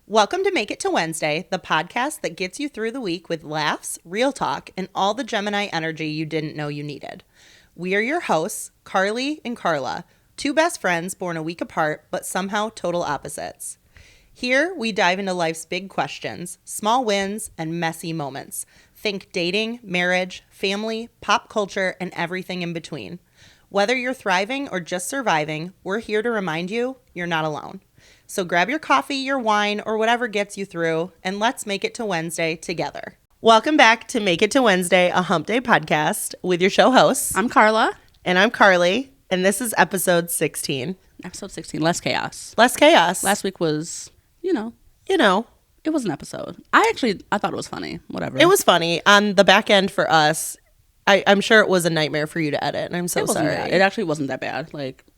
Welcome to Make It to Wednesday, the podcast that gets you through the week with laughs, real talk, and all the Gemini energy you didn't know you needed. We are your hosts, Carly and Karla, two best friends born a week apart, but somehow total opposites. Here, we dive into life's big questions, small wins, and messy moments. Think dating, marriage, family, pop culture, and everything in between. Whether you're thriving or just surviving, we're here to remind you you're not alone. So grab your coffee, your wine, or whatever gets you through, and let's make it to Wednesday together. Welcome back to Make It to Wednesday, a hump day podcast with your show hosts. I'm Karla. And I'm Carly, and this is episode 16. Episode 16, less chaos. Less chaos. Last week was, you know. It was an episode. I thought it was funny. Whatever. It was funny. On the back end for us, I'm sure it was a nightmare for you to edit, and I'm so sorry. It actually wasn't that bad.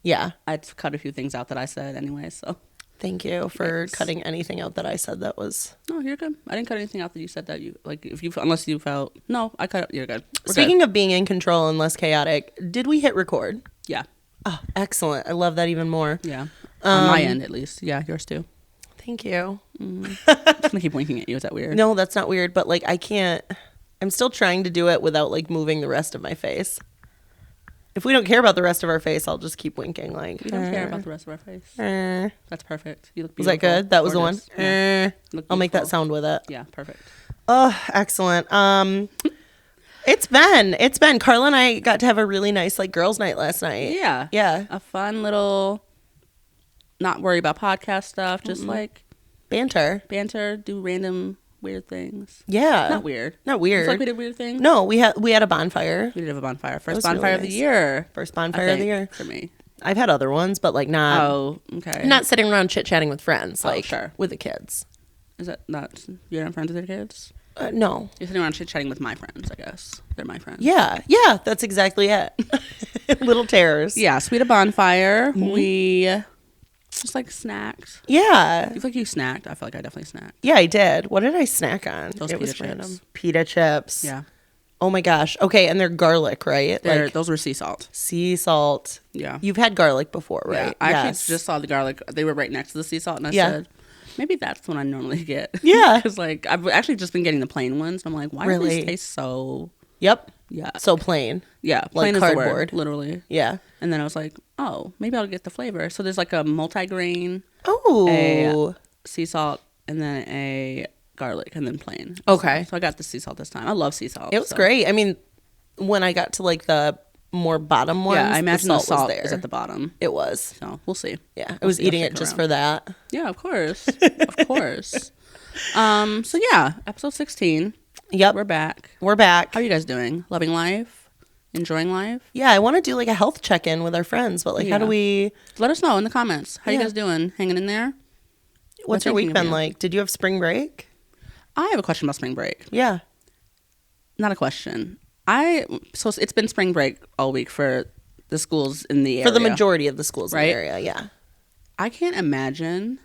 Yeah. I'd cut a few things out that I said anyway, so. Thank you for cutting anything out that I said that was... No, you're good. I didn't cut anything out that you said that you, unless you felt... No, I cut it. You're good. Speaking of being in control and less chaotic, did we hit record? Yeah. Oh, excellent. I love that even more. Yeah. On my end, at least. Yeah, yours too. Thank you. I'm just going to keep winking at you. Is that weird? No, that's not weird, but I can't... I'm still trying to do it without moving the rest of my face. If we don't care about the rest of our face, I'll just keep winking We don't care about the rest of our face. That's perfect. You look beautiful. Was that good? That was the one? Yeah. I'll make that sound with it. Yeah, perfect. Oh, excellent. It's been. Carla and I got to have a really nice girls' night last night. Yeah. Yeah. A fun little, not worry about podcast stuff, just banter, do random weird things. Yeah. Not weird. We did weird things? No, we had a bonfire. We did have a bonfire. First bonfire of the year. First bonfire of the year. For me. I've had other ones, but not. Oh, okay. Not sitting around chit-chatting with friends, sure. with the kids. Is that not, you're not friends with your kids? No. You're sitting around chit-chatting with my friends, I guess. They're my friends. Yeah, that's exactly it. Little terrors. Yeah, so we had a bonfire. Mm-hmm. We just snacked. Yeah. You feel like you snacked? I feel like I definitely snacked. Yeah, I did. What did I snack on? Those pita chips. Random. Pita chips. Yeah. Oh my gosh. Okay, and they're garlic, right? Those were sea salt. Sea salt. Yeah. You've had garlic before, right? Yeah. I actually just saw the garlic. They were right next to the sea salt, and I said, maybe that's the one I normally get. Yeah. Because I've actually just been getting the plain ones. I'm like, why do these taste so... Yep. Yeah. So plain. Yeah. Plain as cardboard. The word, literally. Yeah. And then I was like, oh, maybe I'll get the flavor. So there's a multi-grain, a sea salt, and then a garlic, and then plain. Okay. So I got the sea salt this time. I love sea salt. It was great. I mean, when I got to the more bottom ones, I imagine the salt was there. Is at the bottom. It was. So we'll see. Yeah. I was eating it just for that. Yeah, of course. Of course. So yeah, episode 16. Yep. We're back. How are you guys doing? Loving life? Enjoying life? Yeah, I want to do a health check-in with our friends, but how do we... Let us know in the comments. How you guys doing? Hanging in there? What's your week been like? Did you have spring break? I have a question about spring break. Yeah. Not a question. So it's been spring break all week for the schools in the area. For the majority of the schools right? in the area, yeah. I can't imagine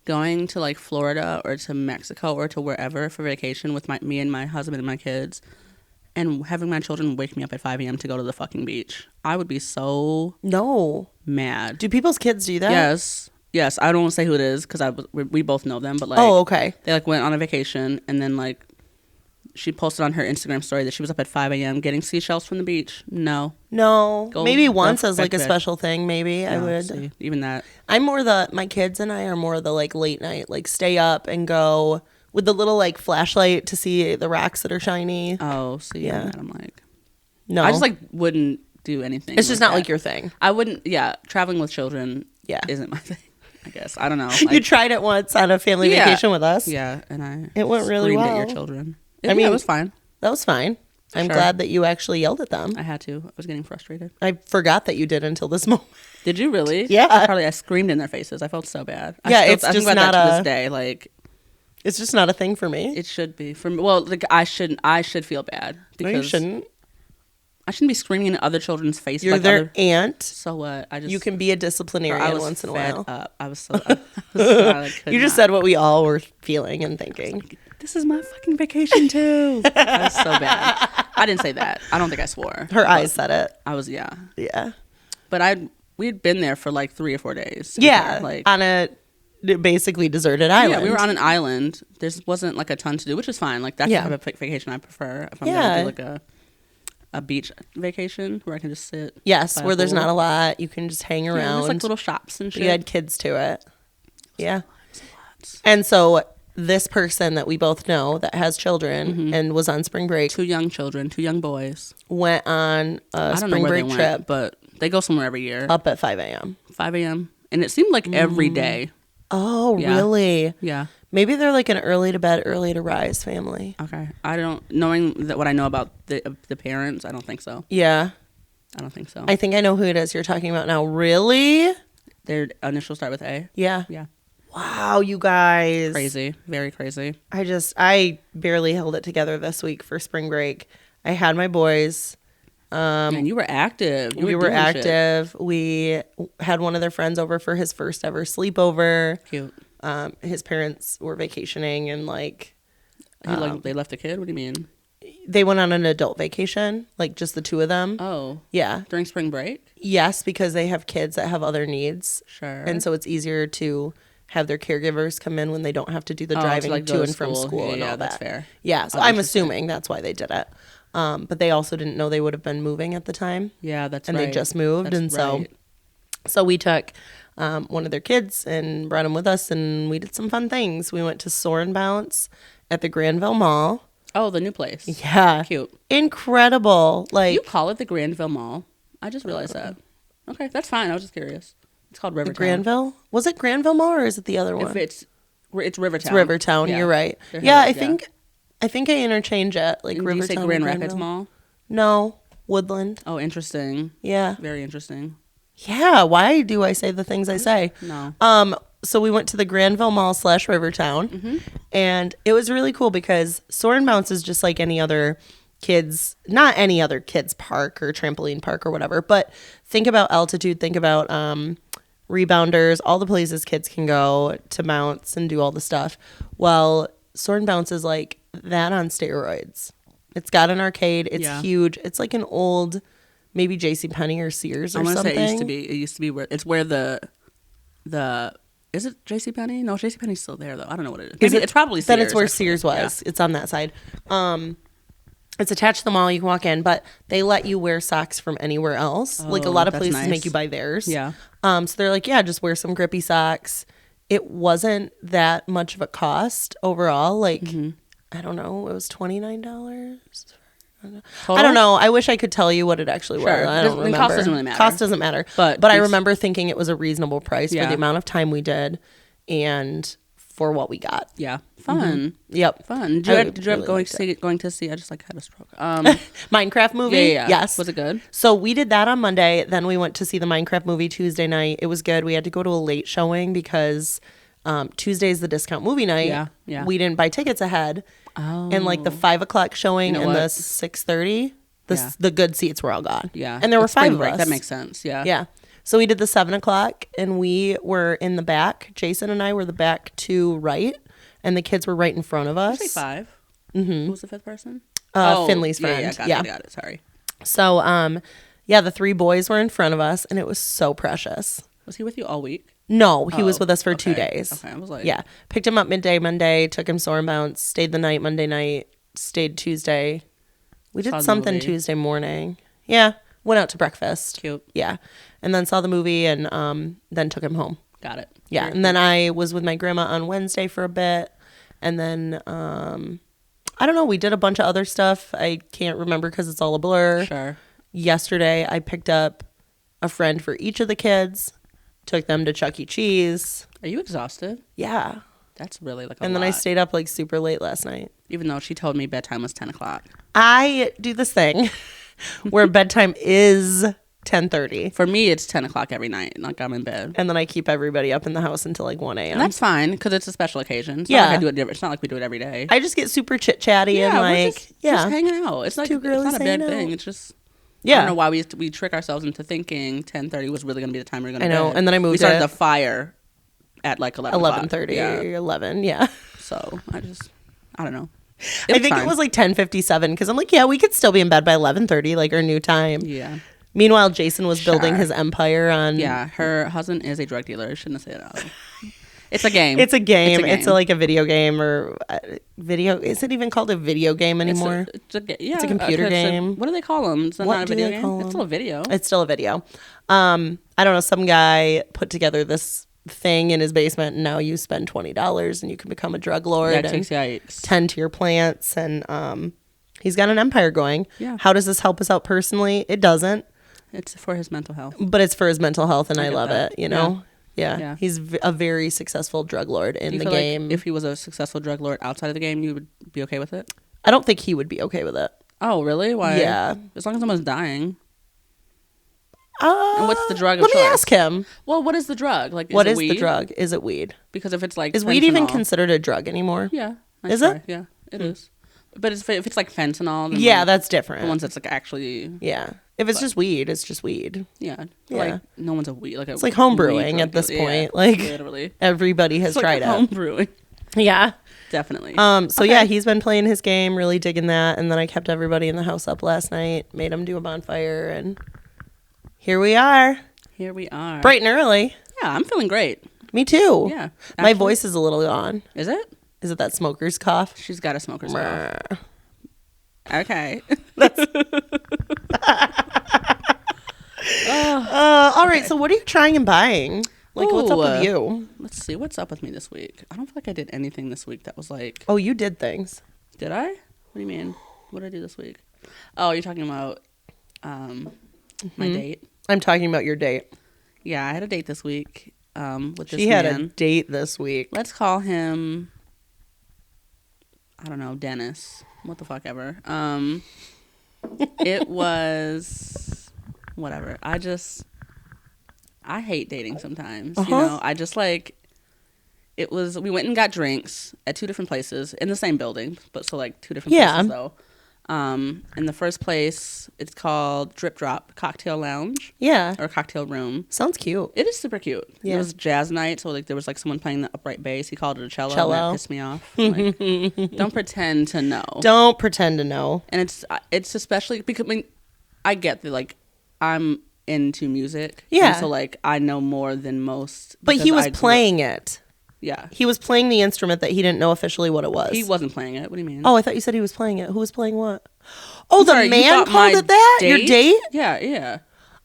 going to Florida or to Mexico or to wherever for vacation with me and my husband and my kids and having my children wake me up at 5 a.m. to go to the fucking beach. I would be so mad. Do people's kids do that? Yes. I don't want to say who it is because we both know them, but oh, okay. They went on a vacation and then she posted on her Instagram story that she was up at 5 a.m. getting seashells from the beach. No. Maybe once as a special thing. Maybe I would. See, even that. I'm more my kids and I are more the late night, stay up and go with the little flashlight to see the rocks that are shiny. Oh, see, yeah. I'm no. I just wouldn't do anything. It's just not your thing. I wouldn't. Yeah, traveling with children. Yeah, isn't my thing. I guess I don't know. You tried it once on a family vacation with us. Yeah, and it went really well. At your children. I mean, it was fine. That was fine. I'm glad that you actually yelled at them. I had to. I was getting frustrated. I forgot that you did until this moment. Did you really? Yeah. Probably. I screamed in their faces. I felt so bad. Yeah, it's just not to this day. It's just not a thing for me. It should be for me. Well, I should feel bad because no, you shouldn't. I shouldn't be screaming in other children's faces. You're their aunt. So what? You can be a disciplinarian once in a while. Up. I was so. You just said what we all were feeling and thinking. This is my fucking vacation too. I was so bad. I didn't say that. I don't think I swore. Her eyes said it. I was yeah. Yeah. But we'd been there for 3 or 4 days. Yeah. On a basically deserted island. Yeah, we were on an island. There wasn't like a ton to do, which is fine. Like that's the type of vacation I prefer. If I'm gonna do like a beach vacation where I can just sit. Yes, where there's not a lot. You can just hang around. Yeah, there's like little shops and shit. You had kids to it. Yeah. And so this person that we both know that has children and was on spring break. 2 young children, 2 young boys. Went on a spring break trip. But they go somewhere every year. Up at 5 a.m. 5 a.m. And it seemed like every day. Oh, really? Yeah. Maybe they're like an early to bed, early to rise family. Okay. Knowing that what I know about the parents, I don't think so. Yeah. I don't think so. I think I know who it is you're talking about now. Really? Their initials start with A. Yeah. Yeah. Wow, you guys. Crazy. Very crazy. I barely held it together this week for spring break. I had my boys. And you were active. We were active. Shit. We had one of their friends over for his first ever sleepover. Cute. His parents were vacationing and they left the kid? What do you mean? They went on an adult vacation, like just the 2 of them. Oh. Yeah. During spring break? Yes, because they have kids that have other needs. Sure. And so it's easier to have their caregivers come in when they don't have to do the driving to and from school and all that. That's fair. Yeah, so I'm assuming that's why they did it. But they also didn't know they would have been moving at the time. Yeah, that's right. And they just moved. So we took one of their kids and brought him with us, and we did some fun things. We went to Soar and Bounce at the Granville Mall. Oh, the new place. Yeah. Cute. Incredible. Like, you call it the Granville Mall? I just realized that. Okay, that's fine. I was just curious. It's called Rivertown. Granville? Was it Granville Mall or is it the other one? It's Rivertown. It's Rivertown. Yeah. You're right. Yeah, I think I interchange it. Like and Rivertown. Do you say Grand Rapids Mall? No, Woodland. Oh, interesting. Yeah. Very interesting. Yeah. Why do I say the things I say? No. So we went to the Granville Mall / Rivertown, and it was really cool because Soar and Bounce is just like any other not any other kids park or trampoline park or whatever, but think about altitude, think about rebounders, all the places kids can go to bounce and do all the stuff. Well, Soar and Bounce is like that on steroids. It's got an arcade. It's huge. It's like an old, maybe JCPenney or Sears or something. It used to be where the is it JCPenney? No, JCPenney's still there though. I don't know what it is. It's probably Sears. Then it's where Sears was. Yeah. It's on that side. It's attached to the mall. You can walk in, but they let you wear socks from anywhere else. Oh, like a lot of places make you buy theirs. Yeah. So they're like, yeah, just wear some grippy socks. It wasn't that much of a cost overall. Like, I don't know. It was $29. I don't know. I wish I could tell you what it actually was. I don't remember. Cost doesn't really matter. Cost doesn't matter. But I remember thinking it was a reasonable price for the amount of time we did and for what we got. Yeah. Fun. Yep. Fun. Did you ever going to see? I just had a stroke. Minecraft movie? Yeah. Yes. Was it good? So we did that on Monday. Then we went to see the Minecraft movie Tuesday night. It was good. We had to go to a late showing because Tuesday's the discount movie night. Yeah. We didn't buy tickets ahead. Oh. And like the 5:00 showing and the 6:30, the good seats were all gone. Yeah. And there were 5 of us. That makes sense. Yeah. Yeah. So we did the 7:00 and we were in the back. Jason and I were the back to right, and the kids were right in front of us. Did you say 5? Who was the 5th person? Finley's friend. Yeah, got it. Sorry. So, the 3 boys were in front of us, and it was so precious. Was he with you all week? No, he was with us for 2 days. Okay, I was like... Yeah. Picked him up midday Monday, took him Soar and Bounce, stayed the night Monday night, stayed Tuesday. We did something Tuesday morning. Yeah. Went out to breakfast. Cute. Yeah. And then saw the movie and then took him home. Got it. Yeah. And then I was with my grandma on Wednesday for a bit. And then, I don't know, we did a bunch of other stuff. I can't remember because it's all a blur. Sure. Yesterday, I picked up a friend for each of the kids, took them to Chuck E. Cheese. Are you exhausted? Yeah. That's really like a And then lot. I stayed up like super late last night. Even though she told me bedtime was 10 o'clock. I do this thing where bedtime is 10:30. For me, it's 10 o'clock every night. Like I'm in bed. And then I keep everybody up in the house until like 1 a.m. And that's fine because it's a special occasion. It's Yeah. not like it's not like we do it every day. I just get super chit-chatty and like, just hanging out. It's like, Two girlies it's not a bad hanging thing. out. It's just... Yeah. I don't know why we trick ourselves into thinking 10:30 was really going to be the time we were going to I know. bed. And then I moved We started it. the fire at like 11:30 Yeah. or 11. Yeah. So I don't know. I think it was like 10:57 because I'm like, yeah, we could still be in bed by 11:30, like our new time. Yeah. Meanwhile, Jason was building his empire on. Yeah. Her husband is a drug dealer. I shouldn't have said that. It's a game. It's a game. It's a game. It's like a video game or video. Is it even called a video game anymore? It's a computer game. What do they call them? It's not a video game. It's still a video. It's still a video. I don't know. Some guy put together this thing in his basement, and now you spend $20 and you can become a drug lord and tend to your plants, and he's got an empire going. Yeah. How does this help us out personally? It doesn't. It's for his mental health. But it's for his mental health, and I love that. it, you know? Yeah. He's a very successful drug lord in the game. Like if he was a successful drug lord outside of the game, you would be okay with it? I don't think he would be okay with it. Oh, really? Why? Yeah. As long as someone's dying. And what's the drug of let choice? me ask him. Well, what is the drug? Like, what is weed? the drug? Is it weed? Because if it's like is fentanyl, weed even considered a drug anymore? Yeah. Is it? Yeah, it is. But if it's like fentanyl, then yeah, that's different. The ones that's like actually. Yeah. If it's just weed, it's just weed. Yeah. Like no one's a weed. Like it's like home brewing at this point. Like literally, everybody has tried it. Home brewing. Yeah. Definitely. So yeah, he's been playing his game, really digging that, and then I kept everybody in the house up last night, made them do a bonfire, and here we are. Here we are. Bright and early. Yeah, I'm feeling great. Me too. Yeah. Actually, my voice is a little gone. Is it? Is it that smoker's cough? She's got a smoker's cough. Okay. All right. So what are you trying and buying? Like, what's up with you? Let's see. What's up with me this week? I don't feel like I did anything this week that was like... Oh, you did things. Did I? What do you mean? What did I do this week? Oh, you're talking about my date? I'm talking about your date. Yeah, I had a date this week with this man. She had a date this week. Let's call him... I don't know, Dennis. What the fuck ever. It was... Whatever. I hate dating sometimes. You know, I just like, we went and got drinks at 2 different places in the same building, but so like 2 different places though. In the first place, it's called Drip Drop Cocktail Lounge. Yeah. Or Cocktail Room. Sounds cute. It is super cute. Yeah. It was jazz night, so like there was like someone playing the upright bass. He called it a cello. And that pissed me off. Like, don't pretend to know. Don't pretend to know. And it's especially because, I mean, I get that like I'm into music. Yeah. So like I know more than most. But he was playing it. Yeah. He was playing the instrument that he didn't know officially what it was. He wasn't playing it. What do you mean? Oh, I thought you said he was playing it. Who was playing what? Oh, the man called it that? Your date? Yeah, yeah.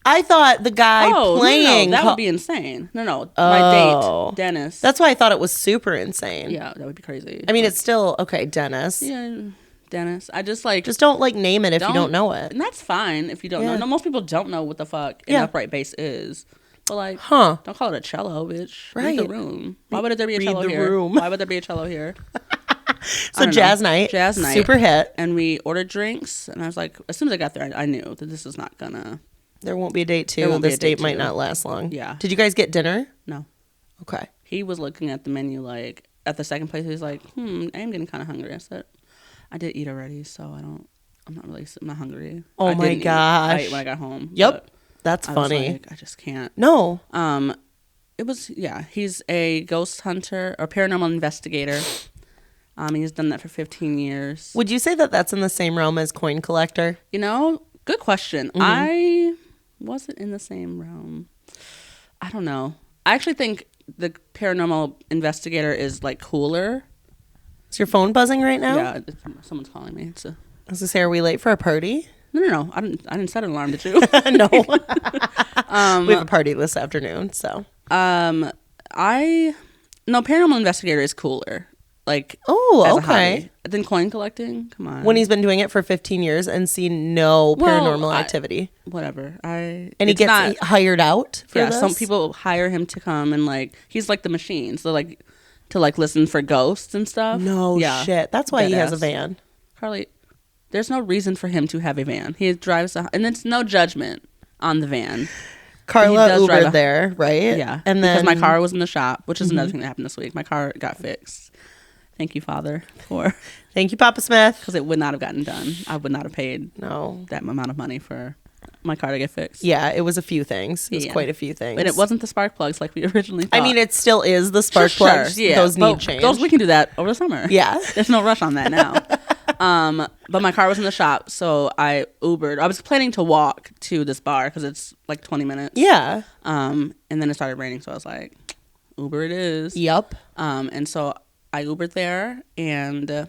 I thought the guy playing. No, that would be insane. No. My date, Dennis. That's why I thought it was super insane. Yeah, that would be crazy. I mean, it's still, okay, Dennis. Yeah, Dennis. I just like... Just don't like name it if you don't know it. And that's fine if you don't know. No, most people don't know what the fuck an upright bass is. But like, don't call it a cello, bitch. Right. Read the room. Why would there be a cello here? Why would there be a cello here? So jazz night. Super hit. And we ordered drinks. And I was like, as soon as I got there, I knew that this is not gonna... There won't be a date two. This date might not last long. Yeah. Did you guys get dinner? No. Okay. He was looking at the menu like, at the second place, he was like, I am getting kind of hungry. I said, I did eat already, so I'm not hungry. Oh my gosh. I ate when I got home. Yep. That's funny. Was like, I just can't. No. It was, he's a ghost hunter or paranormal investigator. He's done that for 15 years. Would you say that that's in the same realm as coin collector? You know, good question. Mm-hmm. I wasn't in the same realm. I don't know. I actually think the paranormal investigator is like cooler. Is your phone buzzing right now? Yeah, someone's calling me. I was gonna say, are we late for a party? No. I didn't set an alarm. Did you? No. We have a party this afternoon, so. Paranormal investigator is cooler. Like, okay. Than coin collecting. Come on. When he's been doing it for 15 years and seen no paranormal activity. Whatever. And he gets hired out for this? Some people hire him to come and like, he's like the machine. So like, to like listen for ghosts and stuff. No shit. That's why he has a van. Carly, there's no reason for him to have a van. He drives and it's no judgment on the van. Carla Ubered there, right? Yeah. And then, because my car was in the shop, which is another thing that happened this week. My car got fixed. Thank you, Father, Thank you, Papa Smith. Because it would not have gotten done. I would not have paid that amount of money for my car to get fixed. Yeah, it was a few things. It was quite a few things. And it wasn't the spark plugs like we originally thought. I mean, it still is the spark plugs. Yeah, those need change. We can do that over the summer. Yeah. There's no rush on that now. But my car was in the shop, so I Ubered. I was planning to walk to this bar because it's like 20 minutes. Yeah. And then it started raining, so I was like, Uber it is. Yep. And so I Ubered there and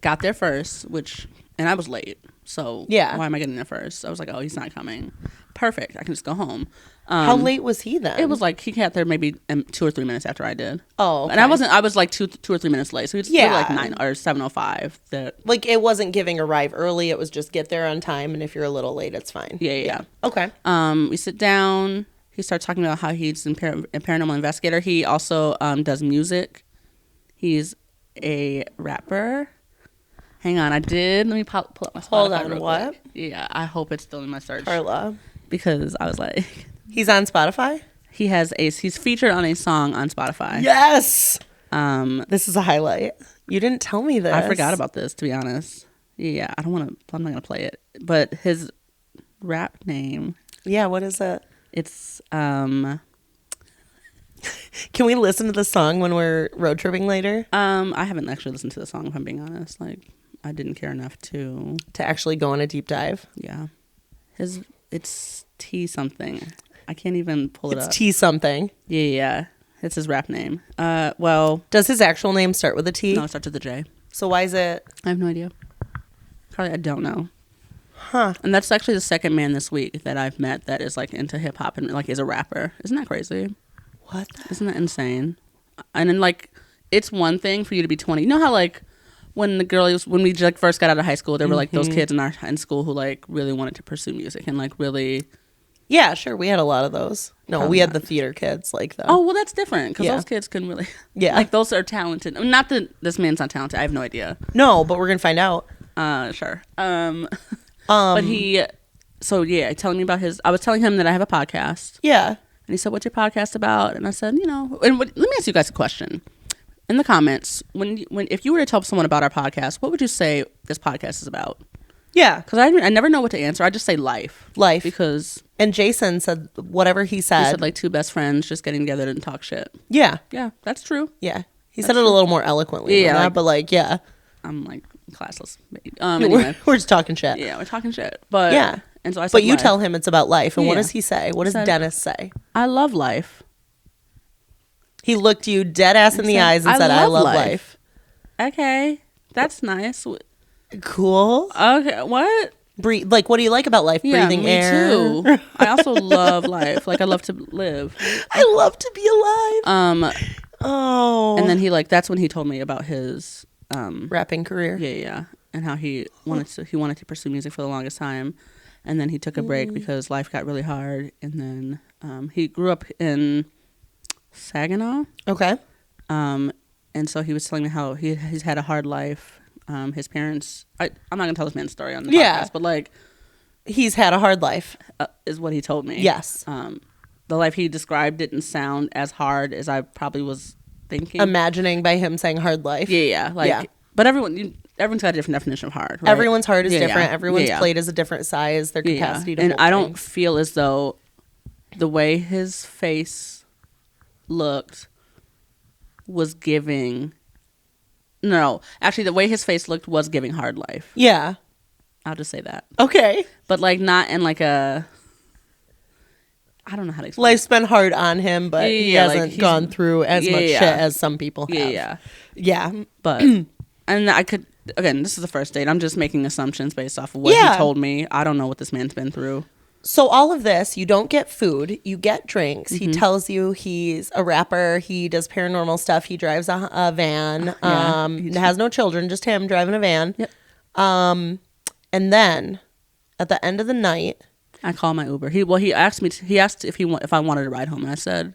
got there first, and I was late. So yeah. Why am I getting there first? I was like, oh, he's not coming. Perfect. I can just go home. How late was he then? It was like he got there maybe 2 or 3 minutes after I did. Oh, okay. And I was like 2 or 3 minutes late. So it's like 9 or 7:05. Like it wasn't giving arrive early. It was just get there on time. And if you're a little late, it's fine. Yeah. Okay. We sit down. He starts talking about how he's a paranormal investigator. He also does music. He's a rapper. Hang on, let me pull up my Spotify. Hold on, what? Quick. Yeah, I hope it's still in my search. Carla. Because I was like... He's on Spotify? He's featured on a song on Spotify. Yes! This is a highlight. You didn't tell me this. I forgot about this, to be honest. Yeah, I'm not going to play it. But his rap name... Yeah, what is it? It's... Can we listen to the song when we're road tripping later? I haven't actually listened to the song, if I'm being honest. Like, I didn't care enough to actually go on a deep dive. Yeah, it's T something. I can't even pull it up. It's T something. Yeah, it's his rap name. Well, does his actual name start with a T? No, it starts with a J. So why is it? I have no idea. Probably I don't know. Huh. And that's actually the second man this week that I've met that is like into hip hop and like is a rapper. Isn't that crazy? What? Isn't that insane? And then like, it's one thing for you to be 20. You know how like when we like first got out of high school, there were like those kids in school who like really wanted to pursue music and like really. Yeah, sure. We had a lot of those. No, we had the theater kids like that. Oh, well, that's different because those kids can really. Yeah. Like those are talented. I mean, not that this man's not talented. I have no idea. No, but we're going to find out. Sure. But I was telling him that I have a podcast. Yeah. And he said, what's your podcast about? And I said, let me ask you guys a question. In the comments, if you were to tell someone about our podcast, what would you say this podcast is about? Yeah. Because I never know what to answer. I just say life. Life. Because... And Jason said whatever he said. He said like two best friends just getting together and talk shit. Yeah. Yeah, that's true. Yeah. He said it a little more eloquently than that, but like, yeah. I'm like classless. Anyway. We're just talking shit. Yeah, we're talking shit. But yeah. And so I said, but you tell him it's about life. And what does he say? What does Dennis say? I love life. He looked you dead ass in the eyes and said, I love life. Okay. That's nice. Cool. Okay. What? Breathe. Like, what do you like about life? Yeah, breathing me air. Too. I also love life. Like, I love to live. I love to be alive. Oh. And then that's when he told me about his rapping career. Yeah. And how he wanted to pursue music for the longest time. And then he took a break because life got really hard. And then he grew up in Saginaw. Okay. And so he was telling me how he's had a hard life. His parents, I'm not going to tell this man's story on the podcast, but like... He's had a hard life. Is what he told me. Yes. The life he described didn't sound as hard as I probably was thinking. Imagining by him saying hard life. Yeah. But everyone's got a different definition of hard, right? Everyone's heart is different. Everyone's plate is a different size. Their capacity to hold And I don't things. feel as though the way his face looked was giving... No, actually, the way his face looked was giving hard life. Yeah. I'll just say that. Okay. But, like, not in, like, a... I don't know how to explain. Life's been hard on him, but he hasn't gone through as much shit as some people have. Yeah. But... And I could... Again, this is the first date. I'm just making assumptions based off of what he told me. I don't know what this man's been through. So all of this, you don't get food, you get drinks. He tells you he's a rapper, he does paranormal stuff, he drives a van, has no children, just him driving a van. Yep. And then at the end of the night, I call my Uber. He asked if I wanted to ride home, and I said,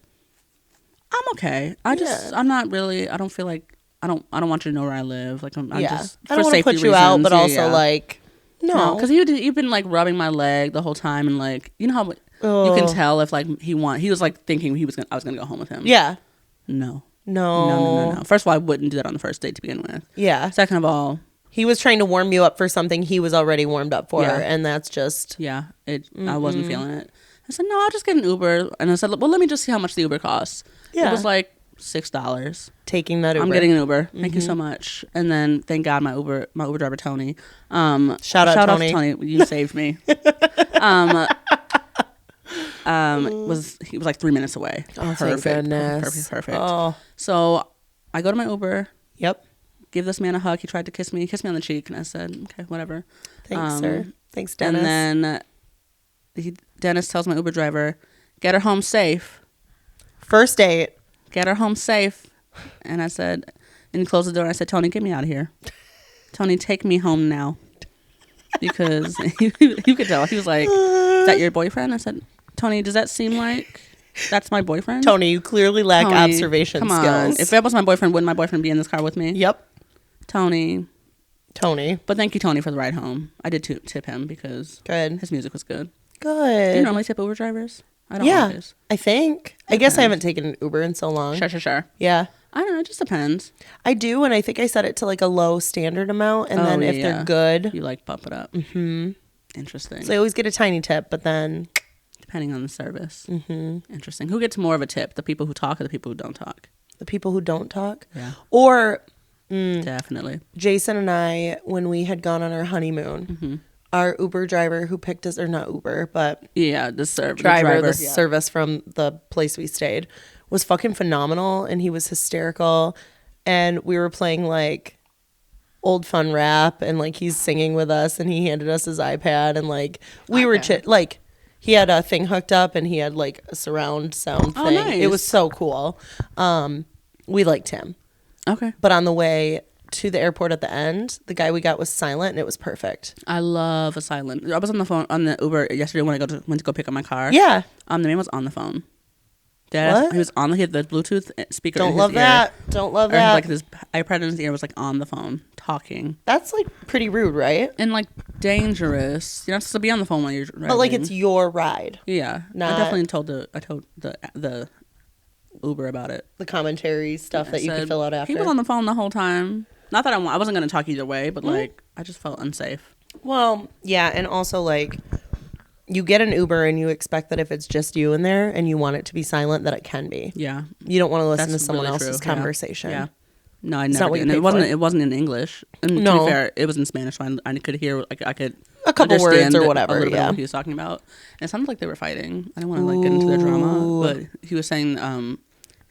I'm okay. I'm not really. I don't feel like I don't want you to know where I live. Like I'm just I don't want to put you out, but also like. No, because he'd been like rubbing my leg the whole time, and like you know how you can tell if like he was like thinking I was gonna go home with him. Yeah. No. No. First of all, I wouldn't do that on the first date to begin with. Yeah. Second of all, he was trying to warm you up for something he was already warmed up for, and that's just I wasn't feeling it. I said no, I'll just get an Uber, and I said, well, let me just see how much the Uber costs. Yeah. It was like $6. Taking that Uber. I'm getting an Uber. Thank you so much. And then thank God my Uber driver Tony. Shout out Tony. You saved me. he was like 3 minutes away. Oh, thank goodness. Perfect. Oh. So I go to my Uber. Yep. Give this man a hug. He tried to kiss me. He kissed me on the cheek, and I said, "Okay, whatever." Thanks, sir. Thanks, Dennis. And then Dennis tells my Uber driver, "Get her home safe." First date. Get her home safe. And I said, and he closed the door. And I said, "Tony, get me out of here. Tony, take me home now." Because you could tell he was like, "Is that your boyfriend?" I said, "Tony, does that seem like that's my boyfriend?" Tony, you clearly lack observation come on. skills. If that was my boyfriend, wouldn't my boyfriend be in this car with me? Yep. Tony. But thank you, Tony, for the ride home. I did tip him because good. His music was good. Good. Do you normally tip Uber drivers? I don't yeah, always. I think. I guess I haven't taken an Uber in so long. Sure. Yeah. I don't know. It just depends. I do, and I think I set it to like a low standard amount, and then if they're good, you like bump it up. Mm-hmm. Interesting. So I always get a tiny tip, but then depending on the service. Mm-hmm. Interesting. Who gets more of a tip? The people who talk or the people who don't talk? The people who don't talk. Yeah. Or definitely. Jason and I, when we had gone on our honeymoon, our Uber driver who picked us, or not Uber, but the service from the place we stayed, was fucking phenomenal, and he was hysterical, and we were playing like old fun rap, and like he's singing with us, and he handed us his iPad, and like we were like he had a thing hooked up, and he had like a surround sound thing. Nice. It was so cool. We liked him. Okay. But on the way to the airport at the end, the guy we got was silent, and it was perfect. I love a silent. I was on the phone on the Uber yesterday when I went to go pick up my car. Yeah. The man was on the phone. What? He was on he had the Bluetooth speaker. Don't in love his that. Ear. Don't love or that. Like his iPad in his ear was like on the phone talking. That's like pretty rude, right? And like dangerous. You're not supposed to be on the phone while you're driving. But like it's your ride. Yeah. Not I definitely told the Uber about it. The commentary stuff that you could fill out after. He was on the phone the whole time. Not that I wasn't going to talk either way, but like I just felt unsafe. Well, yeah, and also like you get an Uber and you expect that if it's just you in there and you want it to be silent, that it can be. Yeah. You don't want to listen That's to someone really else's true. conversation. Yeah. No, I It's never not what did. you And paid it wasn't in English. And to be fair, it was in Spanish, so I could hear I could a couple words or whatever. A little bit of yeah. what he was talking about. And it sounded like they were fighting. I didn't want to like get into their drama, but he was saying he was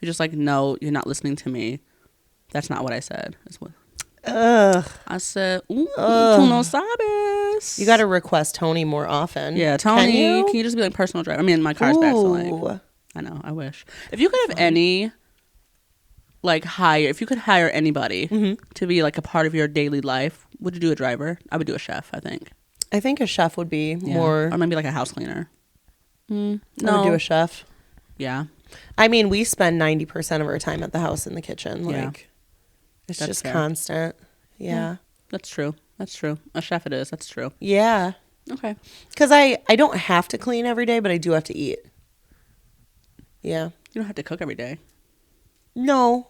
just like, "No, you're not listening to me. That's not what I said." That's what I said, tú no sabes. You got to request Tony more often. Yeah, Tony, can you just be like personal driver? I mean, my car's back, so like, I know, I wish. If you could have any, like, if you could hire anybody to be like a part of your daily life, would you do a driver? I would do a chef, I think. I think a chef would be more. Or maybe like a house cleaner. I would do a chef. Yeah. I mean, we spend 90% of our time at the house in the kitchen. Like, it's That's just fair. constant. Yeah. That's true. A chef it is. That's true. Yeah. Okay. Because I don't have to clean every day, but I do have to eat. Yeah. You don't have to cook every day. No.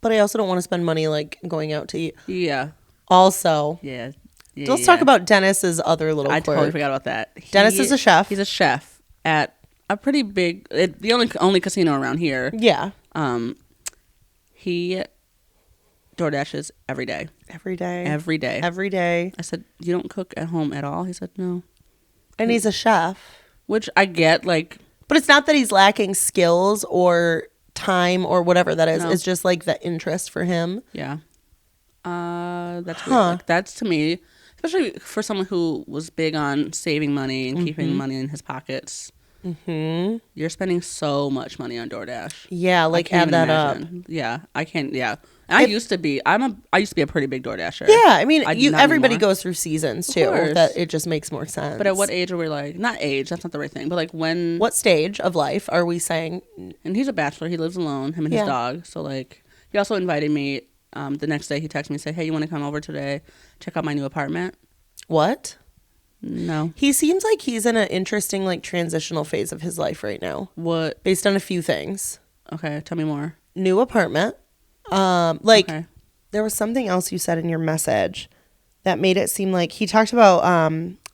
But I also don't want to spend money, like, going out to eat. Yeah. Also. Yeah. Let's talk about Dennis's other little quirk. I totally forgot about that. Dennis is a chef. He's a chef at a pretty big, the only casino around here. Yeah. He DoorDashes every day. Every day. Every day. Every day. I said, "You don't cook at home at all?" He said, "No." And he's a chef. Which I get, like. But it's not that he's lacking skills or time or whatever that is. No. It's just like the interest for him. Yeah. That's weird. Like, that's to me, especially for someone who was big on saving money and keeping money in his pockets. Mm-hmm. You're spending so much money on DoorDash. Yeah, like add that imagine. Up. Yeah, I can't. Yeah, I used to be. I used to be a pretty big DoorDasher. Yeah, I mean, everybody anymore. goes through seasons too. That it just makes more sense. But at what age are we like? Not age. That's not the right thing. But like when? What stage of life are we saying? And he's a bachelor. He lives alone. Him and his dog. So like, he also invited me. The next day, he texted me and said, "Hey, you want to come over today? Check out my new apartment." What? No. He seems like he's in an interesting like transitional phase of his life right now. What? Based on a few things. Okay, tell me more. New apartment. There was something else you said in your message that made it seem like he talked about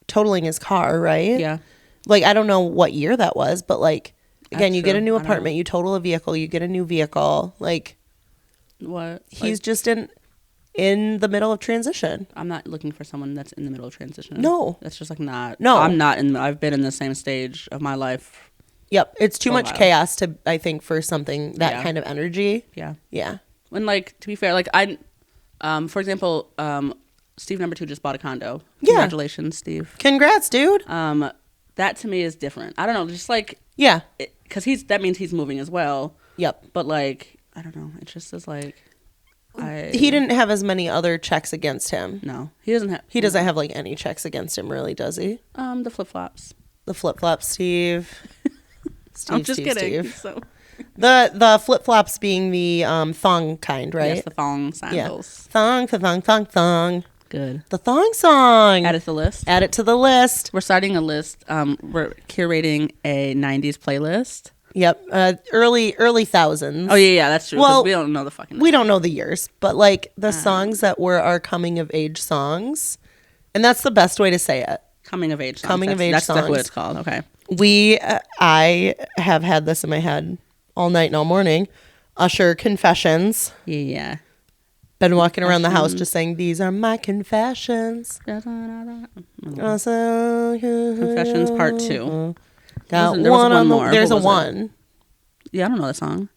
totaling his car, right? Yeah. Like, I don't know what year that was, but like, again, That's you get a true. new apartment, you total a vehicle, you get a new vehicle. Like, what? He's just in the middle of transition. I'm not looking for someone that's in the middle of transition. No. That's just like not. No. I'm not I've been in the same stage of my life Yep. It's too For a much while. chaos to, I think, for something that Yeah. kind of energy. Yeah. Yeah. And like, to be fair, like for example, Steve number 2 just bought a condo. Yeah. Congratulations, Steve. Congrats, dude. That to me is different. I don't know, just like, Yeah. because that means he's moving as well. Yep. But like, I don't know. It just is like, He didn't have as many other checks against him. No, he doesn't have. He doesn't have like any checks against him, really, does he? The flip flops. The flip flops, Steve. I'm just kidding. So. The flip flops being the thong kind, right? Yes, the thong sandals. Yeah. Thong. Good. The thong song. Add it to the list. Add it to the list. We're starting a list. We're curating a 90s playlist. Yep. Early thousands. Oh yeah, that's true. Well, we don't know the fucking. We don't know the years, but like the songs that were our coming of age songs, and that's the best way to say it. Coming of age songs. Coming of age that's songs. That's what it's called. Okay. I have had this in my head all night and all morning. Usher confessions. Yeah. Been walking around the house just saying, "These are my confessions." Confessions Got Part 2. There was one on more. There's What a was one. Yeah, I don't know the song.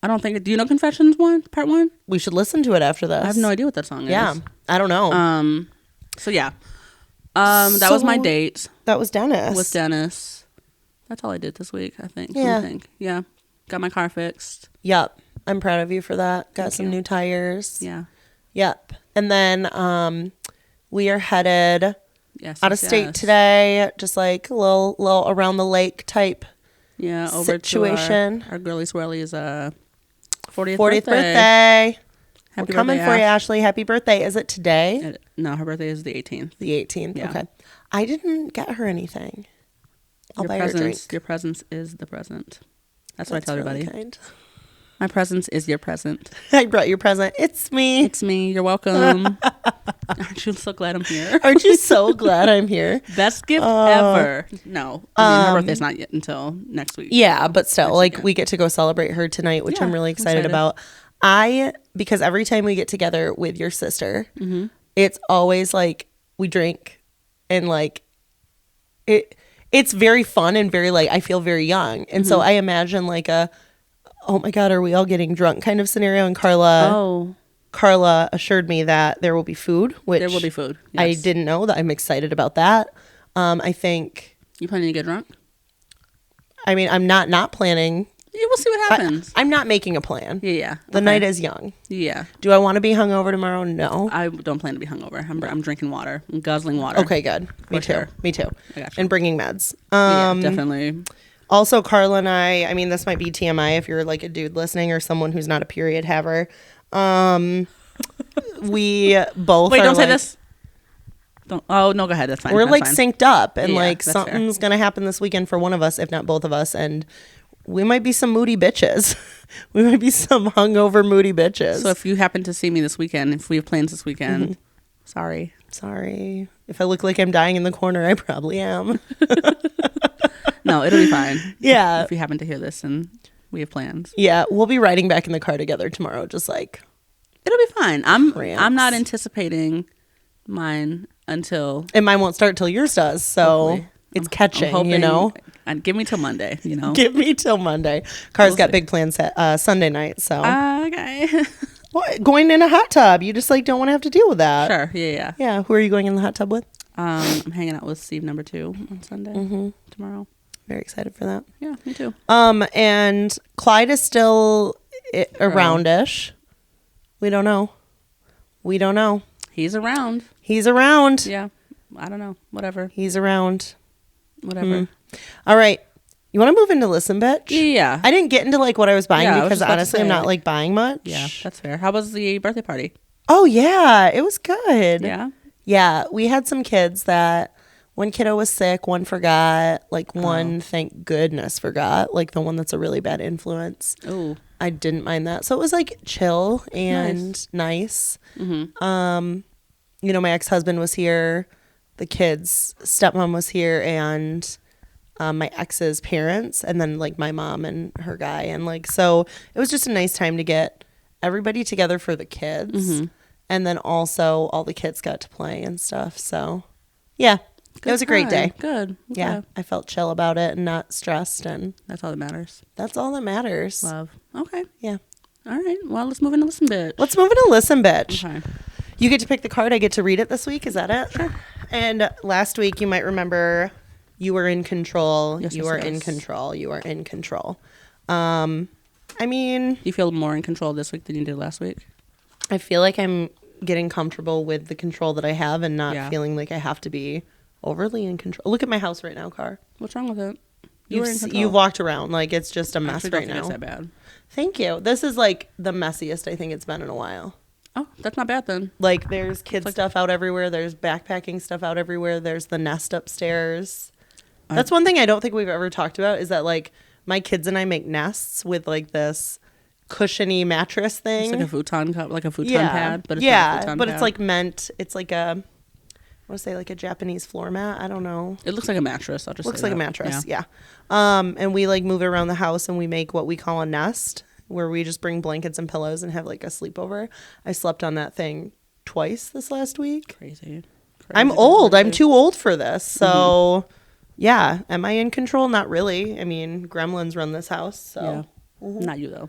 I don't think. Do you know Confessions 1? Part 1? We should listen to it after this. I have no idea what that song is. Yeah, I don't know. So yeah. That was my date That was Dennis. with Dennis. That's all I did this week, I think. Yeah. Yeah. Got my car fixed. Yep. I'm proud of you for that. Got Thank some you. new tires. Yeah. Yep. And then we are headed Yes. out of state today, just like a little around the lake type Yeah, over situation. to our girly swirly's 40th birthday. We're Happy coming birthday, for you, Ash. Ashley. Happy birthday. Is it today? No, her birthday is the 18th. The 18th. Yeah. Okay. I didn't get her anything. I'll Your buy her a drink. presence, your presence is the present. That's what I tell really everybody. kind. My presence is your present. I brought you a present. It's me. It's me. You're welcome. Aren't you so glad I'm here? Aren't you so glad I'm here? Best gift ever. No, I mean, her birthday's not yet until next week. Yeah, but still, like weekend. we get to go celebrate her tonight, which Yeah, I'm really I'm excited excited. about. Because every time we get together with your sister, it's always like we drink and like it's very fun and very like I feel very young. And so I imagine like oh my God, are we all getting drunk kind of scenario? And Carla assured me that there will be food, which There will be food. I Yes. didn't know that. I'm excited about that. I think, You planning to get drunk? I mean, I'm not planning. Yeah, we'll see what happens. I'm not making a plan. Yeah. The okay. night is young. Yeah. Do I want to be hungover tomorrow? No. I don't plan to be hungover. I'm drinking water. I'm guzzling water. Okay, good. Me For too. sure. Me too. I gotcha. And bringing meds. Yeah, definitely. Also, Carla and I mean, this might be TMI if you're like a dude listening or someone who's not a period haver. We both Wait, are don't say like- this. Don't. Oh no, go ahead. That's fine. We're That's like fine. synced up and Yeah, like that's fair. something's going to happen this weekend for one of us, if not both of us. And we might be some moody bitches. We might be some hungover moody bitches. So if you happen to see me this weekend, if we have plans this weekend, sorry. Sorry. If I look like I'm dying in the corner, I probably am. No, it'll be fine. Yeah. If you happen to hear this and we have plans, Yeah. We'll be riding back in the car together tomorrow. Just like, it'll be fine. I'm Cramps. not anticipating mine until and mine won't start till yours does. So hopefully. it's I'm catching, hoping, you know? And give me till Monday, you know. Give me till Monday. Car's We'll got see. big plans Sunday night. So Okay. what, going in a hot tub. You just like don't want to have to deal with that. Sure. Yeah. Yeah. Who are you going in the hot tub with? I'm hanging out with Steve number 2 on Sunday tomorrow. Very excited for that. Yeah, me too. And Clyde is still aroundish. We don't know. He's around. He's around. Yeah. I don't know. Whatever. He's around. Whatever. All right. You want to move into Listen Bitch? Yeah. I didn't get into like what I was buying Yeah, I was because just about to honestly I'm say. not like buying much. Yeah, that's fair. How was the birthday party? Oh yeah, it was good. Yeah. Yeah, we had some kids that one kiddo was sick, one forgot, like one thank goodness forgot, like the one that's a really bad influence. Oh. I didn't mind that. So it was like chill and nice. You know, my ex-husband was here, the kids' stepmom was here, and my ex's parents, and then like my mom and her guy. And like, so it was just a nice time to get everybody together for the kids. And then also all the kids got to play and stuff. So yeah. It was a great day. Good. Okay. Yeah, I felt chill about it and not stressed, and That's all that matters. that's all that matters. Love. Okay. Yeah. All right. Well, let's move into Listen Bitch. Let's move into Listen Bitch. Okay. You get to pick the card. I get to read it this week. Is that it? Sure. And last week, you might remember, you were in control. Yes, You yes, are yes. in control. You are in control. I mean, You feel more in control this week than you did last week? I feel like I'm getting comfortable with the control that I have and not Yeah. feeling like I have to be overly in control. Look at my house right now, Car. What's wrong with it? You were in control. You've walked around like it's just a I mess actually don't right think now. it's that bad. Thank you. This is like the messiest I think it's been in a while. Oh, that's not bad then. Like there's kid stuff out everywhere. There's backpacking stuff out everywhere. There's the nest upstairs. That's one thing I don't think we've ever talked about is that like my kids and I make nests with like this cushiony mattress thing. It's like a futon cup, like a futon pad, but it's not a futon but pad. it's like meant. It's like a, I want to say like a Japanese floor mat. I don't know. It looks like a mattress. I'll just Looks say like a that. mattress. Yeah. And we like move it around the house and we make what we call a nest, where we just bring blankets and pillows and have like a sleepover. I slept on that thing twice this last week. Crazy. I'm old. I'm too old for this. So, yeah. Am I in control? Not really. I mean, gremlins run this house. So, Yeah. Not you though.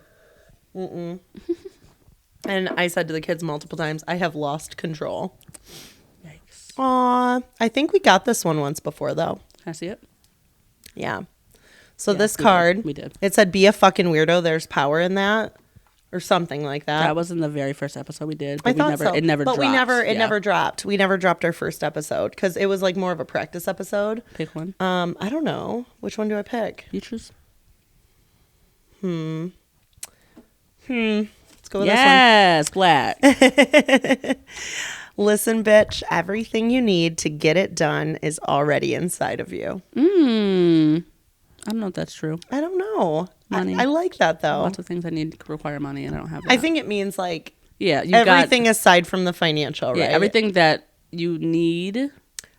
and I said to the kids multiple times, I have lost control. Yikes. Aw. I think we got this one once before, though. Can I see it? Yeah. So Yeah, this we card, did. We did. It said, be a fucking weirdo. There's power in that. Or something like that. That was in the very first episode we did. But I thought we never, so. It never but dropped. it never dropped. We never dropped our first episode because it was like more of a practice episode. Pick one. I don't know. Which one do I pick? You choose. Let's go with Yes, black. this one. Listen, bitch, everything you need to get it done is already inside of you. I don't know if that's true. I don't know. Money. I like that though. Lots of things I need require money, and I don't have that. I think it means like you everything aside from the financial, right? Yeah, everything that you need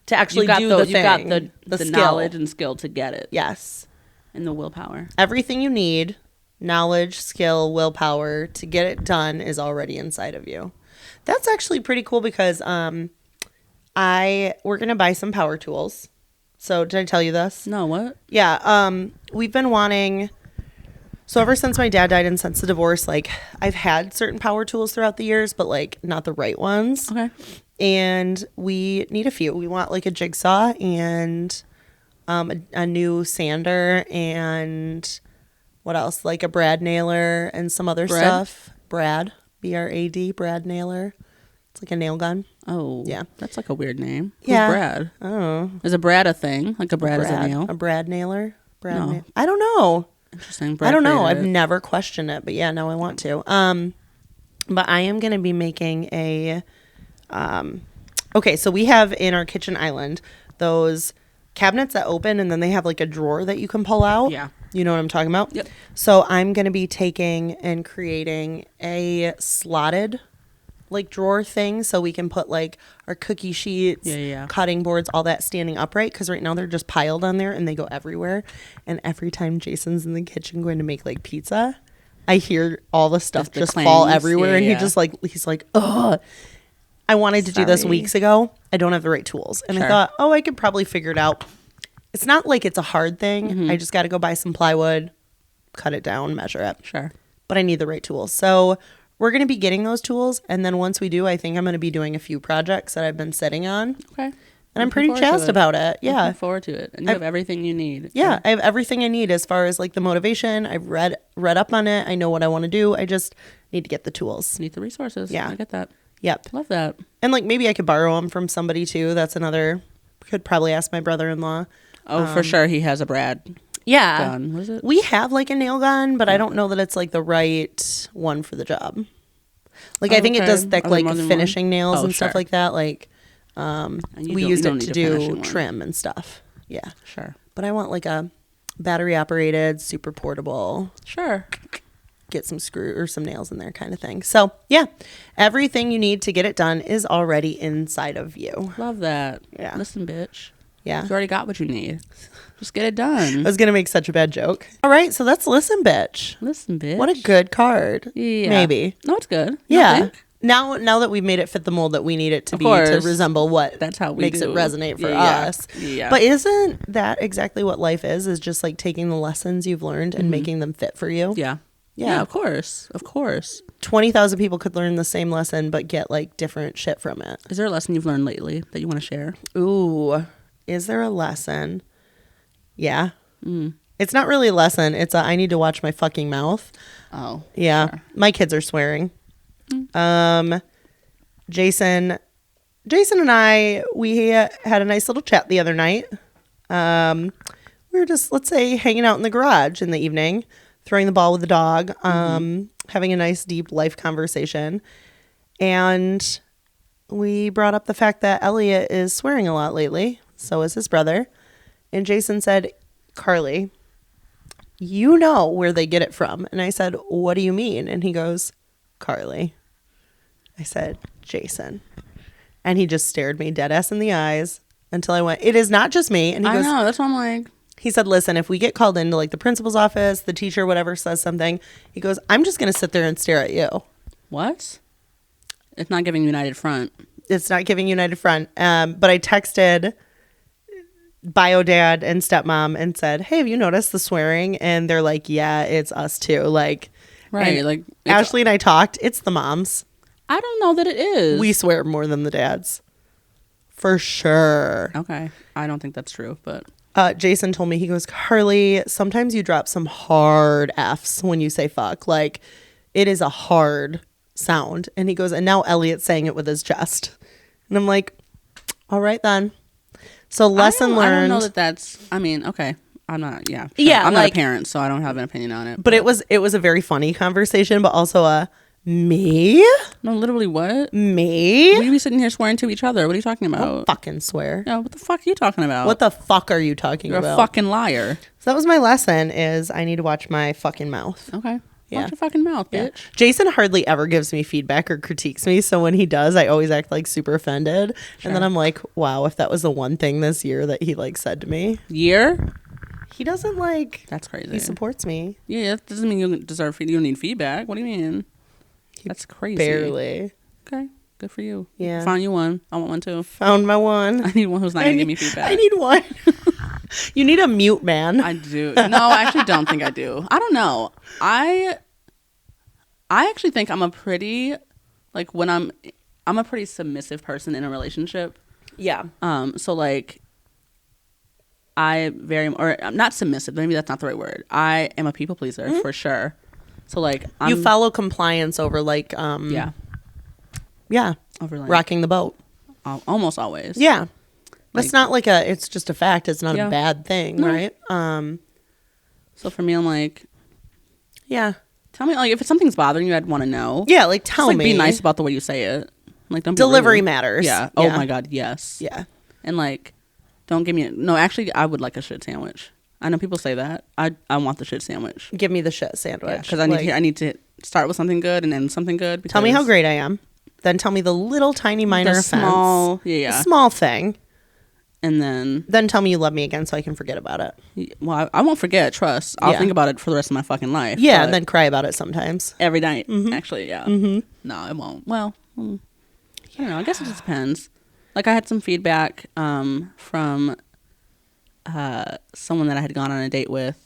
to actually do the thing. You got the skill. knowledge and skill to get it. Yes. And the willpower. Everything you need, knowledge, skill, willpower to get it done is already inside of you. That's actually pretty cool because we're going to buy some power tools. So did I tell you this? No, what? Yeah. We've been wanting, so ever since my dad died and since the divorce, like I've had certain power tools throughout the years, but like not the right ones. Okay. And we need a few. We want like a jigsaw and a new sander and what else? Like a brad nailer and some other stuff. Brad, B-R-A-D, brad nailer. It's like a nail gun. Oh. Yeah. That's like a weird name. Yeah. Who's Brad? I don't know. Is a Brad a thing? Like a Brad is a nail? A brad nailer? No. I don't know. Interesting. I don't know. I've created it. never questioned it, but yeah, no, I want to. But I am going to be making a, okay, so we have in our kitchen island those cabinets that open and then they have like a drawer that you can pull out. Yeah. You know what I'm talking about? Yep. So I'm going to be taking and creating a slotted like drawer thing so we can put like our cookie sheets, cutting boards, all that standing upright because right now they're just piled on there and they go everywhere. And every time Jason's in the kitchen going to make like pizza, I hear all the stuff just fall everywhere and he's like, ugh. I wanted to do this weeks ago. I don't have the right tools. And I thought, I could probably figure it out. It's not like it's a hard thing. I just got to go buy some plywood, cut it down, measure it. Sure. But I need the right tools. So we're going to be getting those tools. And then once we do, I think I'm going to be doing a few projects that I've been sitting on. Okay. And I'm pretty jazzed about it. Yeah. Looking forward to it. And you have everything you need. Yeah. I have everything I need as far as like the motivation. I've read up on it. I know what I want to do. I just need to get the tools. Need the resources. Yeah. I get that. Yep. Love that. And like maybe I could borrow them from somebody too. That's another, could probably ask my brother-in-law. Oh, for sure. He has a Brad gun. What is it? We have like a nail gun, but I don't know that it's like the right one for the job. Like I think it does thick like finishing nails and stuff like that. Like we used it to do trim and stuff. Yeah. Sure. But I want like a battery operated, super portable. Sure. Get some screw or some nails in there kind of thing. So yeah, everything you need to get it done is already inside of you. Love that. Yeah. Listen, bitch. Yeah. You already got what you need. Just get it done. I was going to make such a bad joke. All right. So that's Listen, bitch. Listen, bitch. What a good card. Yeah. Maybe. No, it's good. Yeah. Now that we've made it fit the mold that we need it to Of be course. to resemble what That's how we makes do. it resonate for Yeah. us. Yeah. But isn't that exactly what life is just like taking the lessons you've learned and making them fit for you? Yeah. Yeah. Yeah, of course. Of course. 20,000 people could learn the same lesson but get like different shit from it. Is there a lesson you've learned lately that you want to share? Ooh, is there a lesson? Yeah. It's not really a lesson. It's I need to watch my fucking mouth. Oh. Yeah. Sure. My kids are swearing. Jason and I, we had a nice little chat the other night. We were just, let's say, hanging out in the garage in the evening, throwing the ball with the dog, having a nice deep life conversation. And we brought up the fact that Elliot is swearing a lot lately. So is his brother. And Jason said, Carly, you know where they get it from. And I said, what do you mean? And he goes, Carly. I said, Jason. And he just stared me dead ass in the eyes until I went, it is not just me. And he goes, I know. That's what I'm like. he said, listen, if we get called into like the principal's office, the teacher, whatever, says something, he goes, I'm just going to sit there and stare at you. What? It's not giving United Front. It's not giving United Front. But I texted bio dad and stepmom and said, hey, have you noticed the swearing? And they're like, yeah, it's us too. Like, Right. and Like Ashley and I talked. It's the moms. I don't know that it is. We swear more than the dads. For sure. Okay. I don't think that's true, but Jason told me, he goes, Carly, sometimes you drop some hard Fs when you say fuck. Like, it is a hard sound. And he goes, and now Elliot's saying it with his chest. And I'm like, all right then. So lesson learned. I don't know that that's, I mean, okay. I'm not, yeah. Sure. Yeah, I'm like, not a parent, so I don't have an opinion on it. But it was a very funny conversation, but also a me? No, literally what? Me? We be sitting here swearing to each other. What are you talking Don't about? fucking swear. Yeah, what the fuck are you talking about? What the fuck are you talking You're about? a fucking liar. So that was my lesson is I need to watch my fucking mouth. Okay. Yeah. Watch your fucking mouth, Yeah. bitch. Jason hardly ever gives me feedback or critiques me. So when he does, I always act like super offended. Sure. And then I'm like, wow, if that was the one thing this year that he like said to me. Year? He doesn't like, That's crazy. he supports me. Yeah, that doesn't mean you deserve, you don't need feedback. What do you mean? That's crazy. Barely. Okay. Good for you. Yeah. Found you one. I want one too. Found my one. I need one who's not going to give me feedback. I need one. You need a mute man. I do. No, I actually don't think I do. I don't know. I actually think I'm a pretty, like when I'm a pretty submissive person in a relationship. Yeah. So like I'm not submissive. Maybe that's not the right word. I am a people pleaser for sure. So like You follow compliance over like, yeah, over like rocking the boat. almost always. Yeah. That's Like- not like it's just a fact. It's not Yeah. a bad thing, No. right? So for me, I'm like, Yeah. tell me, like, if something's bothering you, I'd want to know. Yeah, like tell Just, like, me. be nice about the way you say it. Like, don't be Delivery rude. matters. Yeah. Yeah. Oh my God. Yes. Yeah. And like, don't give me no. Actually, I would like a shit sandwich. I know people say that. I want the shit sandwich. Give me the shit sandwich. Because I need to start with something good and end something good. Tell me how because great I am. Then tell me the little tiny minor the offense. small, The yeah. small thing. And then, Then tell me you love me again so I can forget about it. well, I won't forget. Trust. I'll Yeah. think about it for the rest of my fucking life. Yeah, but and then cry about it sometimes. every night. Actually, yeah. No, it won't. Well, I don't know. I guess it just depends. Like I had some feedback from someone that I had gone on a date with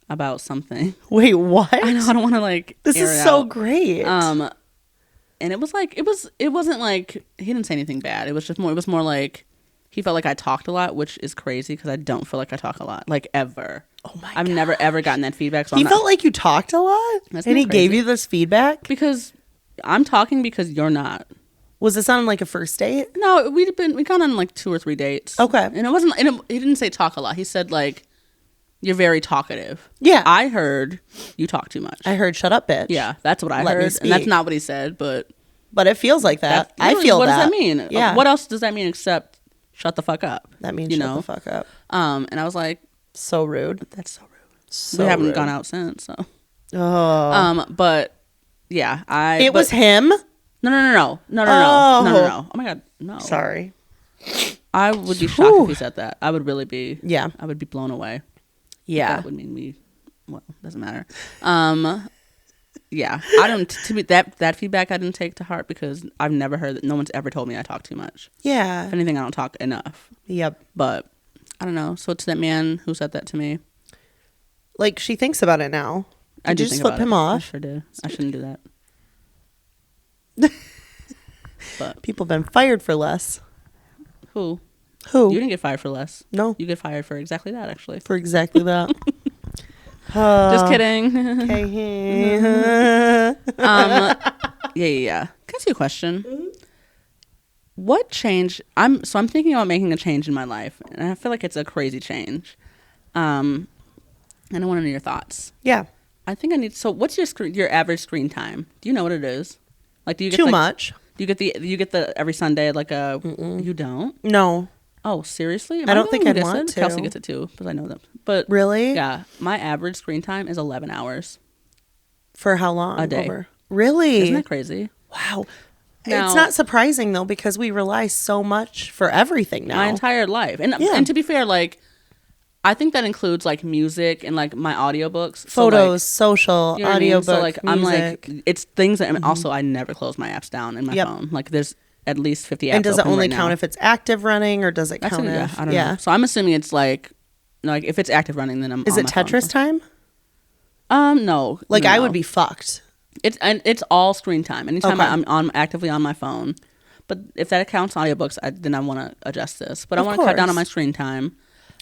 about something. Wait, what? I know I don't want to like. This air is it so out. great. And it was like it wasn't like he didn't say anything bad. It was more like he felt like I talked a lot, which is crazy because I don't feel like I talk a lot, like ever. Oh my I've God. never ever gotten that feedback. So He I'm not, felt like you talked a lot? That's And not he gave crazy. you this feedback? because I'm talking because you're not. Was this on like a first date? No, we gone on like 2 or 3 dates. Okay. And it wasn't. And he didn't say talk a lot. He said like, "You're very talkative." Yeah. I heard you talk too much. I heard shut up, bitch. Yeah, that's what I Let me heard, and that's speak. not what he said. But But it feels like that. I literally, feel what that. does that mean? Yeah. What else does that mean except shut the fuck up? That means you shut know? the fuck up. And I was like, So rude. that's so rude. So We haven't rude. gone out since. So. Oh. But yeah, It was him? No. Oh. Oh my God, no. Sorry. I would be shocked Whew. if he said that. I would really be. Yeah. I would be blown away. Yeah. That would mean we. Well, doesn't matter. Yeah, I don't. To me, that feedback I didn't take to heart because I've never heard that. No one's ever told me I talk too much. Yeah. If anything, I don't talk enough. Yep. But I don't know. So to that man who said that to me, like she thinks about it now. I do you just think flip about him it. off? I sure did. I shouldn't do that. But People been fired for less. who? Who? You didn't get fired for less. No. You get fired for exactly that, actually. For exactly that. Just kidding. Okay. Yeah. Can I ask you a question? Mm-hmm. What change? I'm thinking about making a change in my life, and I feel like it's a crazy change. And I want to know your thoughts. Yeah. I think I need. So, what's your average screen time? Do you know what it is? Like, do you get Too much? Do you get the every Sunday like a? Mm-mm. You don't? No. Oh, seriously? I don't think I'd want to. Kelsey gets it too, because I know them. But really? Yeah, my average screen time is 11 hours. For how long? A day. Really? Isn't that crazy? Wow. Now, it's not surprising though because we rely so much for everything now. My entire life. And to be fair, like I think that includes like music and like my audiobooks. Photos, so, like, social, you know audiobook, So like music. I'm like it's things that also I never close my apps down in my phone. Like there's at least 50 apps. And does it only right count now. if it's active running or does it count if I don't know. So I'm assuming it's like if it's active running then I'm Is on it my Tetris phone. time? No. Like no. I would be fucked. It's all screen time. Anytime Okay. I'm actively on my phone. But if that counts audiobooks, then I want to adjust this. But I Of want to cut down on course. my screen time.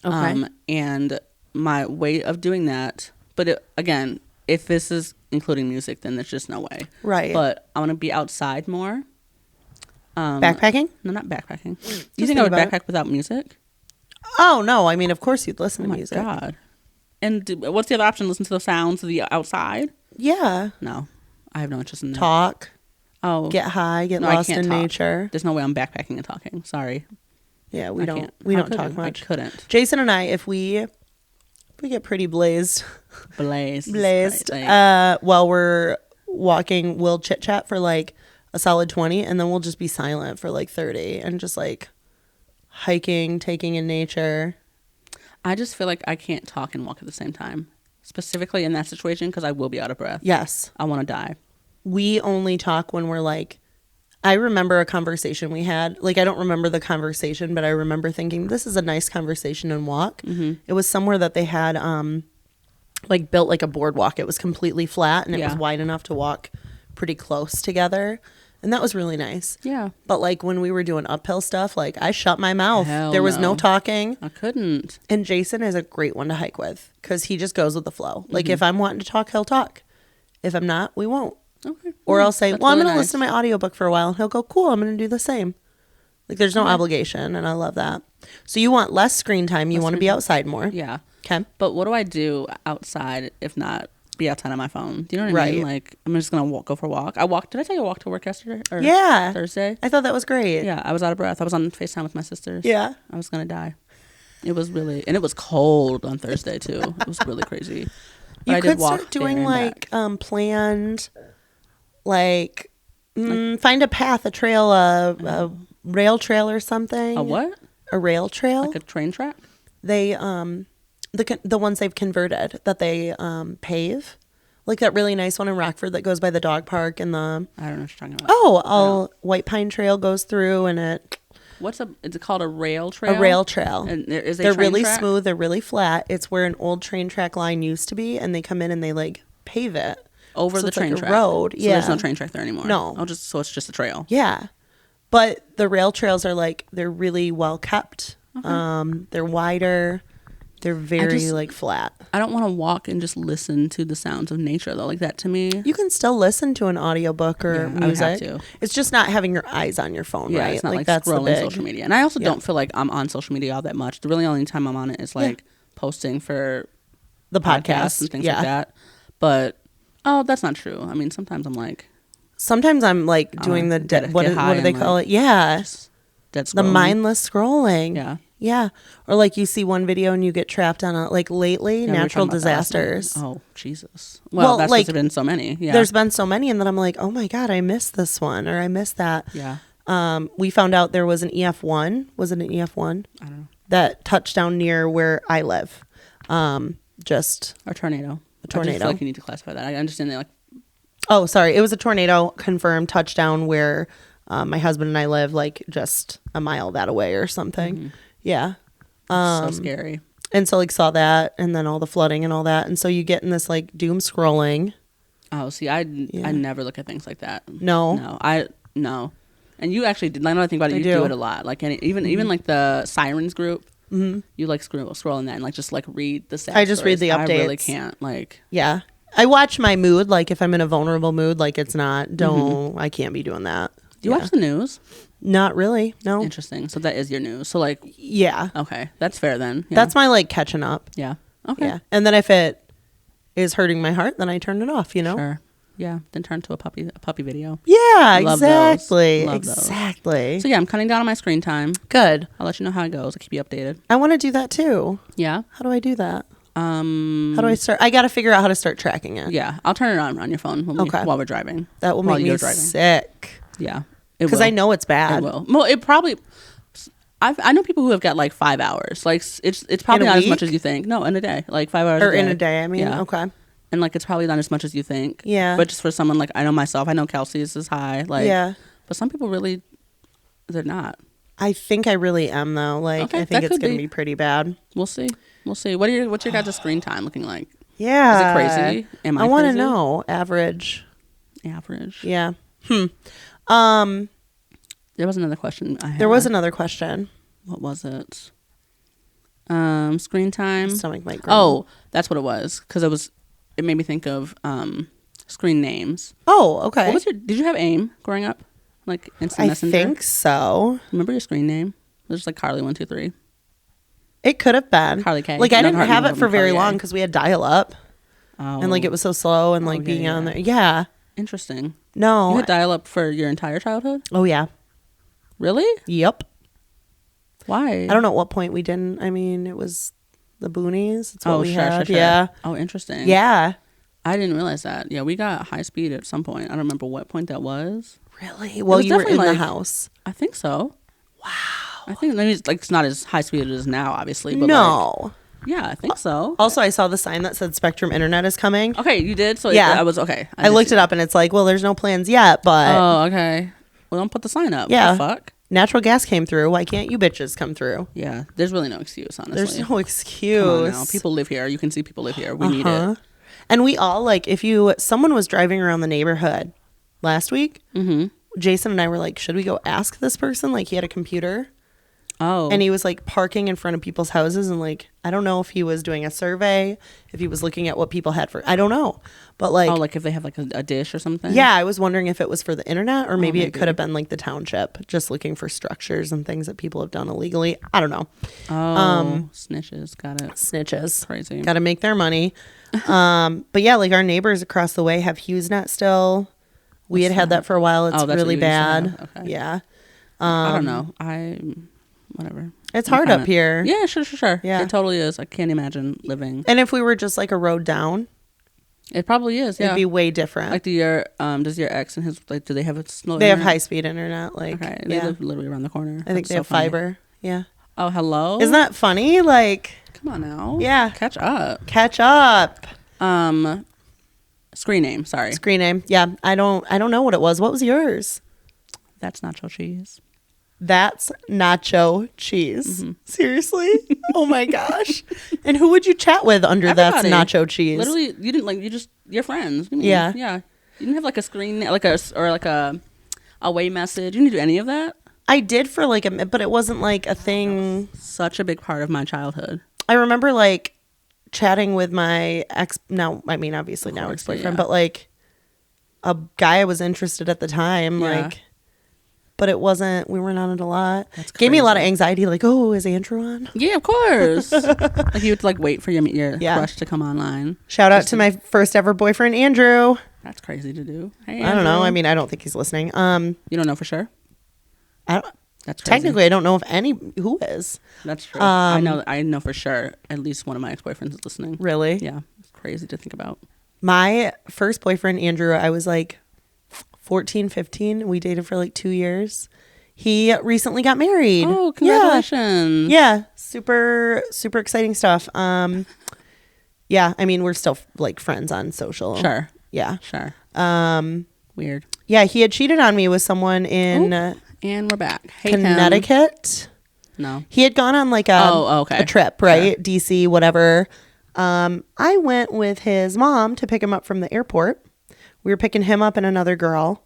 Okay. And my way of doing that. But again, if this is including music, then there's just no way. Right. But I want to be outside more. Backpacking? No, not backpacking. You think think I would about backpack without music? Oh no, I mean of course you'd listen to Oh my music. God. And what's the other option? Listen to the sounds of the outside? Yeah. No. I have no interest in that. Talk. Oh. Get high, get No, I lost can't in talk. nature. There's no way I'm backpacking and talking. Sorry. Yeah, we I don't can't. we How don't could talk you? much. I couldn't. Jason and I, if we get pretty blazed Blazed. while we're walking, we'll chit chat for like a solid 20 and then we'll just be silent for like 30 and just like hiking, taking in nature. I just feel like I can't talk and walk at the same time. Specifically in that situation because I will be out of breath. Yes. I want to die. We only talk when we're like, I remember a conversation we had. Like, I don't remember the conversation, but I remember thinking, this is a nice conversation and walk. Mm-hmm. It was somewhere that they had, like, built like a boardwalk. It was completely flat and it was wide enough to walk pretty close together. And that was really nice. Yeah. But, like, when we were doing uphill stuff, like, I shut my mouth. Hell there was no. no talking. I couldn't. And Jason is a great one to hike with because he just goes with the flow. Like, if I'm wanting to talk, he'll talk. If I'm not, we won't. Okay. Or I'll say, That's well, I'm really going to nice. listen to my audiobook for a while. And he'll go, cool, I'm going to do the same. Like, there's no obligation, and I love that. So you want less screen time. You want to be outside more. Yeah. Okay. But what do I do outside if not be outside on my phone? Do you know what I mean? Like, I'm just going to go for a walk. Did I tell you I walked to work yesterday? Or Yeah. Thursday? I thought that was great. Yeah, I was out of breath. I was on FaceTime with my sisters. Yeah. I was going to die. It was really, and it was cold on Thursday too. It was really crazy. But You I did could walk start doing, there and like, back. planned, like, find a path, a trail, a rail trail or something. A what? A rail trail. Like a train track? They, the ones they've converted that they pave. Like that really nice one in Rockford that goes by the dog park and the... I don't know what you're talking about. Oh, White Pine Trail goes through and it... Is it called a rail trail? A rail trail. And is a They're train really track? smooth. They're really flat. It's where an old train track line used to be, and they come in and they like pave it Over So the it's like train a track. road. So there's Yeah. no train track there anymore. No. So it's just a trail. Yeah, but the rail trails are like they're really well kept. They're wider. They're very like flat. I don't want to walk and just listen to the sounds of nature though. Like that to me. You can still listen to an audiobook or Yeah, I would music. have to. It's just not having your eyes on your phone, Yeah, right? it's not like that's the scrolling big. social media. And I also don't feel like I'm on social media all that much. The really only time I'm on it is like posting for The podcasts podcast and things like that. But that's not true. I mean, sometimes I'm like Sometimes I'm like doing the get what high do they and, call like, it? Yeah, dead scrolling. the mindless scrolling. Yeah. Yeah. Or like you see one video and you get trapped on a like lately Yeah, we were natural talking about that last night. disasters. Oh, Jesus. Well, that's like there's been so many. Yeah. There's been so many and then I'm like, "Oh my god, I missed this one or I missed that." Yeah. We found out there was an EF1. Was it an EF1? I don't know. That touched down near where I live. Just Or tornado. a tornado. I just feel like you need to classify that. I understand that like Oh, sorry. It was a tornado confirmed touchdown where my husband and I live like just a mile that away or something. Mm-hmm. Yeah. So scary. And so like saw that and then all the flooding and all that. And so you get in this like doom scrolling. Oh, see, I never look at things like that. No. No. And you actually did. Now that I think about it, you do it a lot. Like even like the Sirens group, you like scroll in that and like just like read the sad I just read the updates. I really can't like. Yeah. I watch my mood. Like if I'm in a vulnerable mood, like it's not, I can't be doing that. Do you watch the news? Not really. No. Interesting. So that is your news. So like. Yeah. Okay. That's fair then. Yeah. That's my like catching up. Yeah. Okay. Yeah. And then if it is hurting my heart, then I turn it off, you know? Sure. Yeah. Then turn to a puppy video. Yeah, Love exactly. Love exactly. Those. So yeah, I'm cutting down on my screen time. Good. I'll let you know how it goes. I'll keep you updated. I want to do that too. Yeah. How do I do that? How do I start? I got to figure out how to start tracking it. Yeah. I'll turn it on your phone while we're driving. That will make me sick. Yeah. Because I know it's bad. It will. Well, it probably. I know people who have got like 5 hours. Like it's probably not as much as you think. No, in a day, like 5 hours. Or in a day. I mean, okay. And like it's probably not as much as you think. Yeah. But just for someone like I know myself, I know Kelsey's is high. Like yeah. But some people really, they're not. I think I really am though. Like okay, I think it's going to be pretty bad. We'll see. What's your guys' screen time looking like? Yeah. Is it crazy? I want to know average. Yeah. There was another question I had. There was another question. What was it? Screen time. Stomach might growl. Oh, that's what it was. Because it made me think of screen names. Oh, okay. Did you have AIM growing up? Like instant messenger? I think so. Remember your screen name? It was just like Carly 123. It could have been. Carly K. Like I didn't have it for very long because we had dial up. Oh. And like it was so slow and like being on there. Yeah. Interesting. No. You had dial up for your entire childhood? Oh yeah. Really? Yep. Why? I don't know at what point we didn't. I mean, it was the boonies. It's what we had. Sure. Yeah. Oh, interesting. Yeah. I didn't realize that. Yeah, we got high speed at some point. I don't remember what point that was. Really? Well, you were in the house. I think so. Wow. I think maybe it's not as high speed as it is now, obviously. But no. Yeah, I think so. Also, I saw the sign that said Spectrum Internet is coming. Okay, you did? So yeah. I was okay. I looked it up and it's like, well, there's no plans yet, but. Oh, okay. Well, don't put the sign up. Yeah. What the fuck? Natural gas came through. Why can't you bitches come through? Yeah. There's really no excuse, honestly. There's no excuse. Come on now. People live here. You can see people live here. We need it. And we all, like, someone was driving around the neighborhood last week, Jason and I were like, should we go ask this person? Like, he had a computer. Oh. And he was like parking in front of people's houses and like, I don't know if he was doing a survey, if he was looking at what people had I don't know. But like. Oh, like if they have like a dish or something? Yeah, I was wondering if it was for the internet or maybe it could have been like the township just looking for structures and things that people have done illegally. I don't know. Oh, snitches. Got it. Snitches. Crazy. Got to make their money. But yeah, like our neighbors across the way have HughesNet still. We had that for a while. It's really bad. Okay. Yeah. I don't know. Whatever. It's hard up here. Yeah, sure. Yeah. It totally is. I can't imagine living. And if we were just like a road down, it probably is. Yeah, it'd be way different. Like does your ex and his do they have a slow? They have high speed internet. Like okay, they live literally around the corner. I think they have fiber. Yeah. Oh, hello. Isn't that funny? Like, come on now. Yeah. Catch up. Screen name. Sorry. Screen name. Yeah. I don't know what it was. What was yours? That's nacho cheese. That's nacho cheese. Mm-hmm. Seriously? Oh my gosh. And who would you chat with under Everybody. That's nacho cheese? Literally, you didn't your friends. Yeah. Yeah. You didn't have like a screen, like a away message. You didn't do any of that? I did for like but it wasn't like a thing. Such a big part of my childhood. I remember like chatting with my obviously now ex-boyfriend, but like a guy I was interested at the time, like. But we weren't on it a lot. Gave me a lot of anxiety, like, oh, is Andrew on? Yeah, of course. Like you would like wait for your crush to come online. Shout out to my first ever boyfriend, Andrew. That's crazy to do. Hey, Andrew. I don't know. I mean, I don't think he's listening. You don't know for sure? That's crazy. Technically, I don't know who is. That's true. I know for sure at least one of my ex-boyfriends is listening. Really? Yeah. It's crazy to think about. My first boyfriend, Andrew, I was like 14, 15. We dated for like 2 years. He recently got married. Oh, congratulations. Yeah. Super, super exciting stuff. Yeah. I mean, we're still like friends on social. Sure. Yeah. Sure. Weird. Yeah, he had cheated on me with someone in and we're back. Hate Connecticut. Him. No. He had gone on like a trip, right? Sure. DC, whatever. I went with his mom to pick him up from the airport. We were picking him up and another girl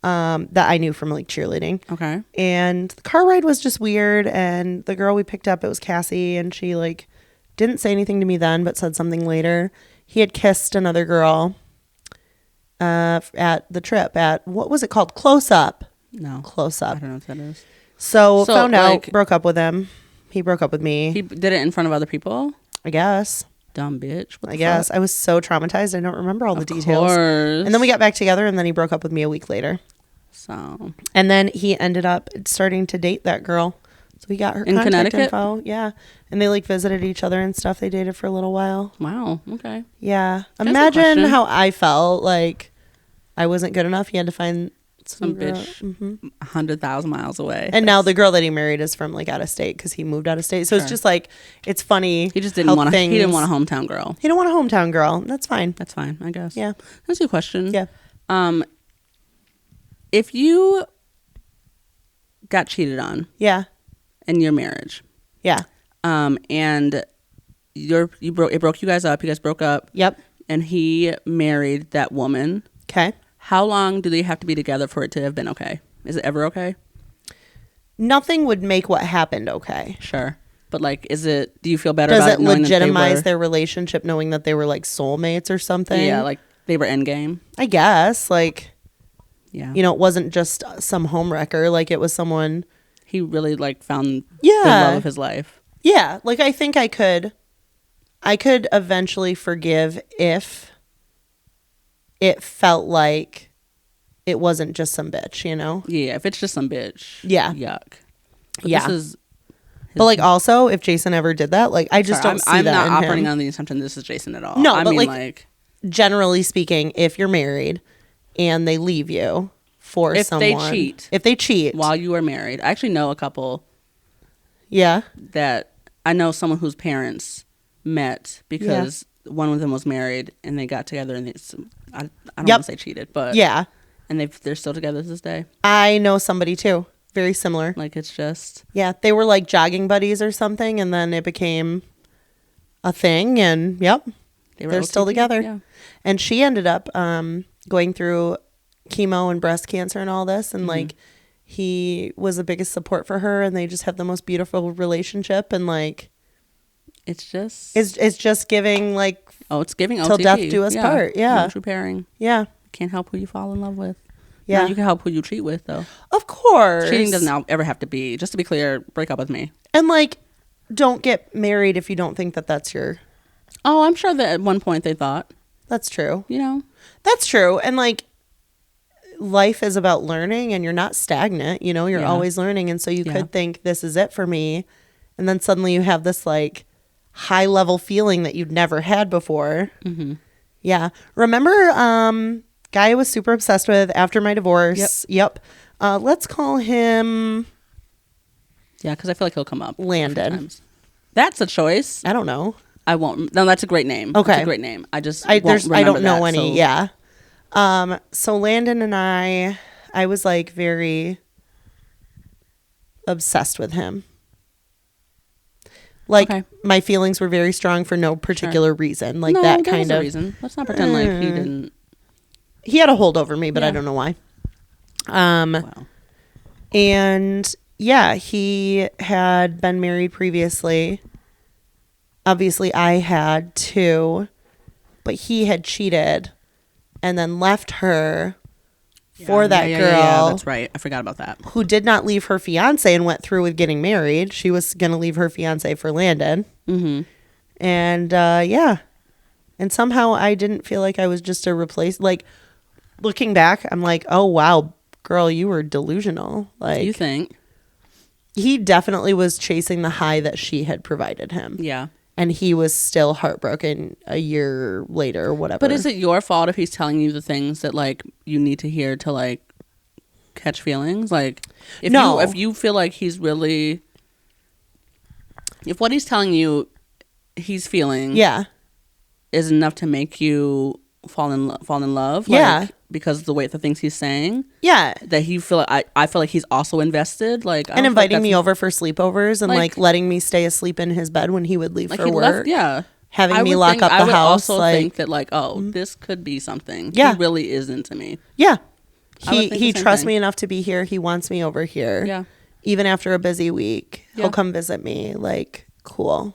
that I knew from like cheerleading. Okay. And the car ride was just weird. And the girl we picked up, it was Cassie, and she like didn't say anything to me then, but said something later. He had kissed another girl at the trip at, what was it called? Close Up. No. Close Up. I don't know what that is. So found out, broke up with him. He broke up with me. He did it in front of other people? I guess. Dumb bitch. I guess. I was so traumatized. I don't remember all the details. Course. And then we got back together, and then he broke up with me a week later. So. And then he ended up starting to date that girl. So he got her contact Connecticut? info. Yeah. And they like visited each other and stuff. They dated for a little while. Wow. Okay. Yeah. Imagine how I felt. Like I wasn't good enough. He had to find some bitch 100,000 miles away. And now the girl that he married is from like out of state because he moved out of state. So It's just like, it's funny. He just didn't want he didn't want a hometown girl. He didn't want a hometown girl. That's fine. That's fine, I guess. Yeah. That's a good question. Yeah. If you got cheated on. Yeah. In your marriage. Yeah. And it broke you guys up. You guys broke up. Yep. And he married that woman. Okay. How long do they have to be together for it to have been okay? Is it ever okay? Nothing would make what happened okay. Sure. But like, do you feel better about it? Does it legitimize their relationship knowing that they were like soulmates or something? Yeah, like they were endgame. I guess. Like, yeah. It wasn't just some homewrecker. Like it was someone. He really like found the love of his life. Yeah. Like I think I could eventually forgive if it felt like it wasn't just some bitch, Yeah, if it's just some bitch. Yeah. Yuck. But yeah. But like also, if Jason ever did that, like I just don't see I'm that not in operating him. on the assumption this is Jason at all. No, I but mean, like generally speaking, if you're married and they leave you for someone. If they cheat. While you are married. I actually know a couple. Yeah. That I know someone whose parents met because one of them was married and they got together and I don't want to say cheated, but yeah, and they're still together to this day. I know somebody too, very similar. Like it's just they were like jogging buddies or something, and then it became a thing, and they're still together. Yeah. And she ended up going through chemo and breast cancer and all this, and like he was the biggest support for her, and they just have the most beautiful relationship, and like. It's just giving like it's giving till death do us part. Yeah, true pairing. Yeah, can't help who you fall in love with. Yeah, now you can help who you cheat with though. Of course, cheating doesn't ever have to be. Just to be clear, break up with me. And like, don't get married if you don't think that that's your. Oh, I'm sure that at one point they thought. That's true. That's true. And like, life is about learning, and you're not stagnant. You're always learning, and so you could think this is it for me, and then suddenly you have this like. High level feeling that you'd never had before. Yeah. Remember guy I was super obsessed with after my divorce? Yep. Let's call him because I feel like he'll come up. Landon. That's a choice. I don't know. I won't. No, that's a great name. Okay. That's a great name. I don't know any. So. Yeah. So Landon and I was like very obsessed with him. Like my feelings were very strong for no particular reason. Like that kind of reason. Let's not pretend like he didn't. He had a hold over me, but I don't know why. Wow. And he had been married previously. Obviously, I had too, but he had cheated and then left her for that girl. Yeah, that's right. I forgot about that. Who did not leave her fiance and went through with getting married. She was going to leave her fiance for Landon. And and somehow I didn't feel like I was just a replace. Like looking back, I'm like, oh wow, girl, you were delusional. Like you think he definitely was chasing the high that she had provided him. Yeah. And he was still heartbroken a year later or whatever. But is it your fault if he's telling you the things that like you need to hear to like catch feelings? Like if you feel like he's really, if what he's telling you he's feeling is enough to make you fall in love. Yeah. Like, because of the way the things he's saying. Yeah. That I feel like he's also invested. Like, and inviting me over for sleepovers and like letting me stay asleep in his bed when he would leave for work. Having me lock up the house. I would also think that like, this could be something. Yeah. He really is into me. Yeah. He trusts me enough to be here. He wants me over here. Yeah. Even after a busy week, he'll come visit me. Like, cool.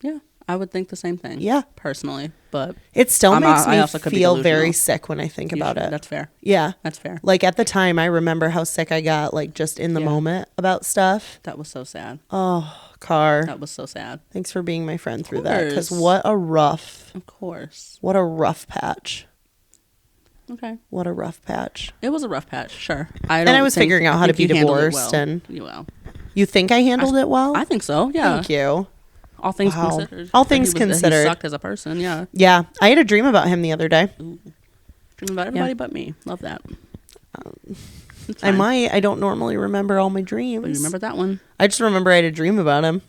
Yeah. I would think the same thing. Yeah. Personally. But it still makes me feel very sick when I think about it. That's fair. Yeah. That's fair. Like at the time, I remember how sick I got, like just in the moment about stuff. That was so sad. Oh, Car. That was so sad. Thanks for being my friend through that. Because what a rough. Of course. What a rough patch. Okay. What a rough patch. It was a rough patch, sure. I was figuring out how to be divorced. And you think I handled it well? I think so, yeah. Thank you. All things considered. All things considered. He sucked as a person, yeah. Yeah. I had a dream about him the other day. Ooh. Dream about everybody but me. Love that. I don't normally remember all my dreams. But you remember that one? I just remember I had a dream about him.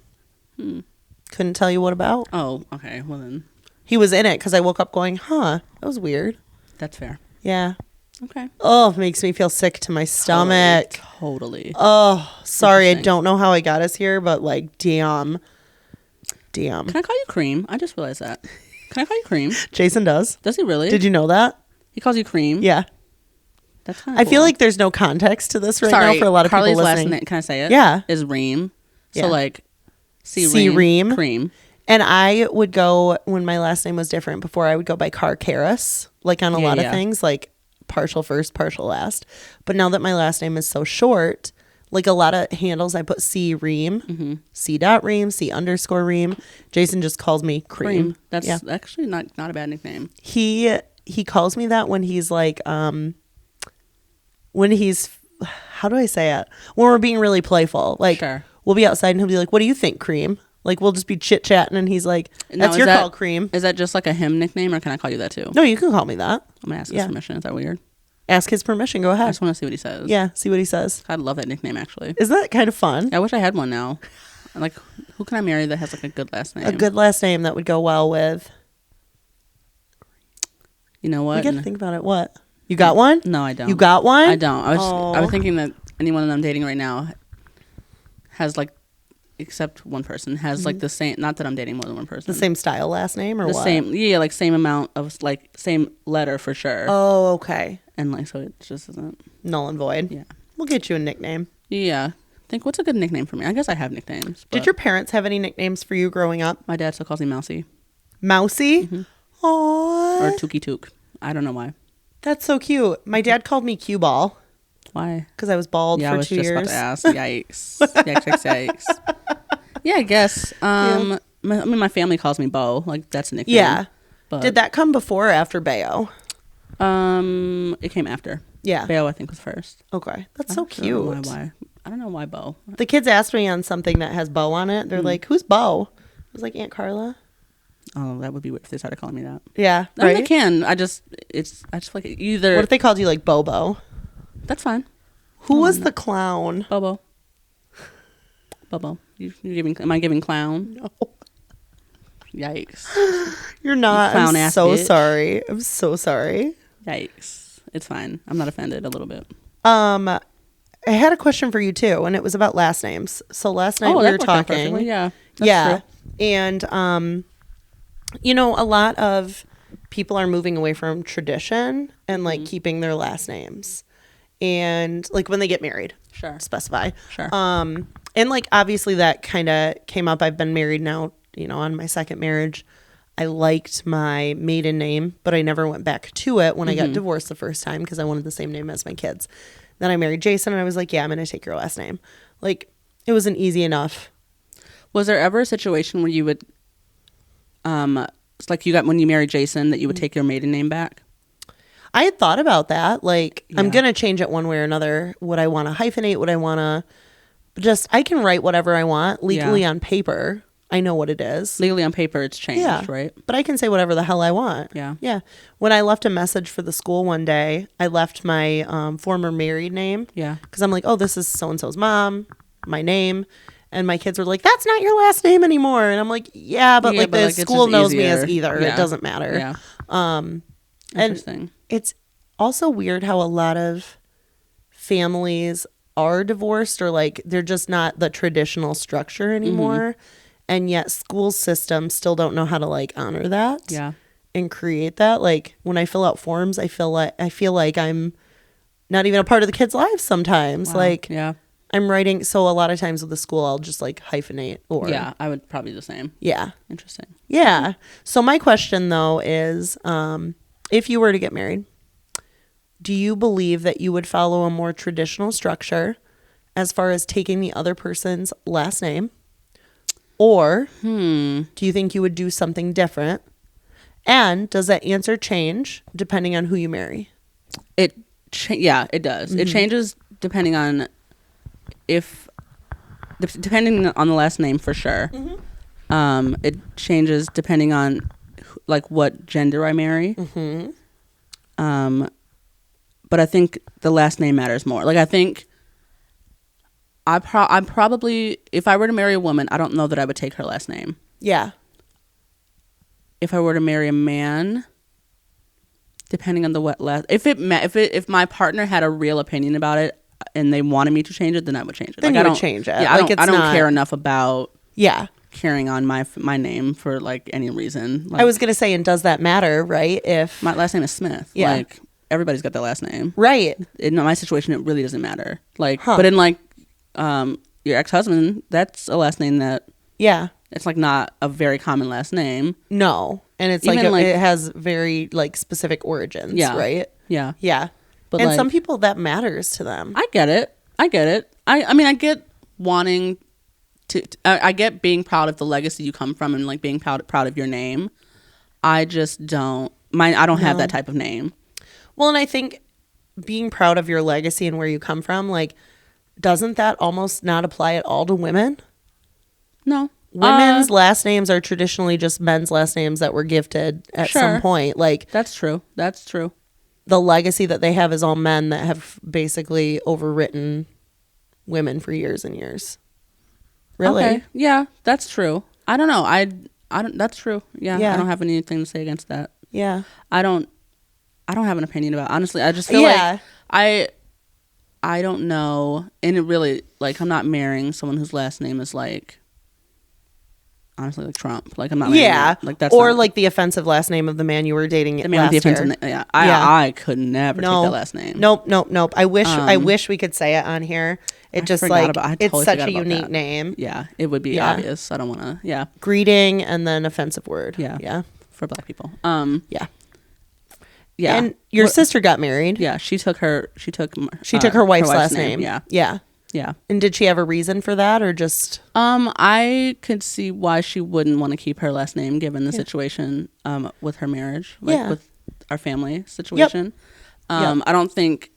Couldn't tell you what about. Oh, okay. Well then. He was in it because I woke up going, that was weird. That's fair. Yeah. Okay. Oh, it makes me feel sick to my stomach. Totally. Oh, sorry. I don't know how I got us here, but like, damn. Can I call you Cream? I just realized that. Can I call you Cream? Jason does. Does he really? Did you know that? He calls you Cream? Yeah. That's kind of cool. I feel like there's no context to this now for a lot of Carly's people listening. Last name, can I say it? Yeah. Is Ream. So like, Ream. Cream. And I would go, when my last name was different before, I would go by Car Karis, like on a lot of things, like partial first, partial last. But now that my last name is so short, like a lot of handles, I put C Ream, C.Ream, C_Ream. Jason just calls me Cream. That's actually not a bad nickname. He calls me that when he's like, how do I say it? When we're being really playful. Like, we'll be outside and he'll be like, what do you think, Cream? Like, we'll just be chit-chatting and he's like, that's your call, Cream. Is that just like a him nickname or can I call you that too? No, you can call me that. I'm going to ask his permission. Is that weird? Ask his permission. Go ahead. I just want to see what he says. Yeah, see what he says. I love that nickname, actually. Isn't that kind of fun? I wish I had one now. Like, who can I marry that has like a good last name? A good last name that would go well with. You know what? We got to think about it. What? You got one? No, I don't. You got one? I don't. I was thinking that anyone that I'm dating right now has like, except one person, has like the same, not that I'm dating more than one person. The same style last name or what? Like same amount of, like, same letter for sure. Oh, okay. And like, so it just isn't. Null and void. Yeah. We'll get you a nickname. Yeah. Think, what's a good nickname for me? I guess I have nicknames. Did your parents have any nicknames for you growing up? My dad still calls me Mousy. Mousy? Aww. Or Tookie Took. I don't know why. That's so cute. My dad called me Cue Ball. Why? Because I was bald for 2 years. Yeah, I was just about to ask. Yikes. Yikes. Yeah, I guess. My family calls me Bo. Like, that's a nickname. Yeah. But did that come before or after Bayo? It came after. Yeah. Bayo, I think, was first. Okay. That's so cute. I don't know why Bo. The kids asked me on something that has Bo on it. They're like, who's Bo? I was like, Aunt Carla. Oh, that would be weird if they started calling me that. Yeah. I mean, they can. I just feel like either. What if they called you like Bobo? That's fine. Who was the clown? Bobo. Am I giving clown? No. Yikes. You're not. I'm so sorry. I'm so sorry. Yikes. It's fine. I'm not offended a little bit. I had a question for you too, and it was about last names. So last night we were talking. Yeah. Yeah. True. And a lot of people are moving away from tradition and like keeping their last names. And like when they get married. Sure. Specify. Sure. And like obviously that kind of came up. I've been married now, on my second marriage. I liked my maiden name, but I never went back to it when I got divorced the first time because I wanted the same name as my kids. Then I married Jason and I was like, yeah, I'm going to take your last name. Like it was an easy enough. Was there ever a situation where you would, when you married Jason, that you would take your maiden name back? I had thought about that. Like, I'm going to change it one way or another. Would I want to hyphenate? Would I want to I can write whatever I want legally on paper. I know what it is. Legally on paper, it's changed, right? But I can say whatever the hell I want. Yeah. Yeah. When I left a message for the school one day, I left my former married name. Yeah. Because I'm like, oh, this is so-and-so's mom, my name. And my kids were like, that's not your last name anymore. And I'm like, yeah, but the school knows me as either. Yeah. It doesn't matter. Yeah. Interesting. And it's also weird how a lot of families are divorced, or like they're just not the traditional structure anymore. And yet school systems still don't know how to like honor that. Yeah. And create that. Like when I fill out forms, I feel like I'm not even a part of the kids' lives sometimes. Wow. Like Yeah. I'm writing. So a lot of times with the school, I'll just like hyphenate or. Yeah. I would probably do the same. Yeah. Interesting. Yeah. So my question though is, if you were to get married, do you believe that you would follow a more traditional structure as far as taking the other person's last name? Or do you think you would do something different? And does that answer change depending on who you marry? It does. It changes depending on depending on the last name for sure. It changes depending on like what gender I marry. But I think the last name matters more. Like I think I'm probably, if I were to marry a woman, I don't know that I would take her last name. Yeah. If I were to marry a man, depending on if my partner had a real opinion about it and they wanted me to change it, then I would change it. Then like, you would change it. Yeah, like I don't care enough about carrying on my name for like any reason. Like, I was gonna say, and does that matter, right? If my last name is Smith, like everybody's got their last name, right? In my situation, it really doesn't matter. Like, but in like your ex-husband, that's a last name that it's like not a very common last name. No, and it's like it has very like specific origins, right? Yeah. But and like, some people that matters to them. I get it. I mean, I get wanting to. I get being proud of the legacy you come from and like being proud of your name. I just don't. I don't have that type of name. Well, and I think being proud of your legacy and where you come from, like, doesn't that almost not apply at all to women? No. Women's last names are traditionally just men's last names that were gifted at some point. Like, that's true. The legacy that they have is all men that have basically overwritten women for years and years. Really? Okay. Yeah, that's true. I don't know. I don't. That's true. Yeah. I don't have anything to say against that. Yeah. I don't have an opinion about it. Honestly, I just feel like I don't know. And it really, like, I'm not marrying someone whose last name is like, honestly, like Trump. Like, I'm not marrying like that's or like the offensive last name of the man you were dating the man with the offensive name. I could never take that last name. Nope. I wish we could say it on here. It just like it's such a unique name. Yeah, it would be obvious. I don't want to. Yeah, greeting and then offensive word. Yeah, for Black people. Yeah. And your sister got married. Yeah, she took her wife's last name. Yeah. And did she have a reason for that, or just? I could see why she wouldn't want to keep her last name given the situation with her marriage, like with our family situation. I don't think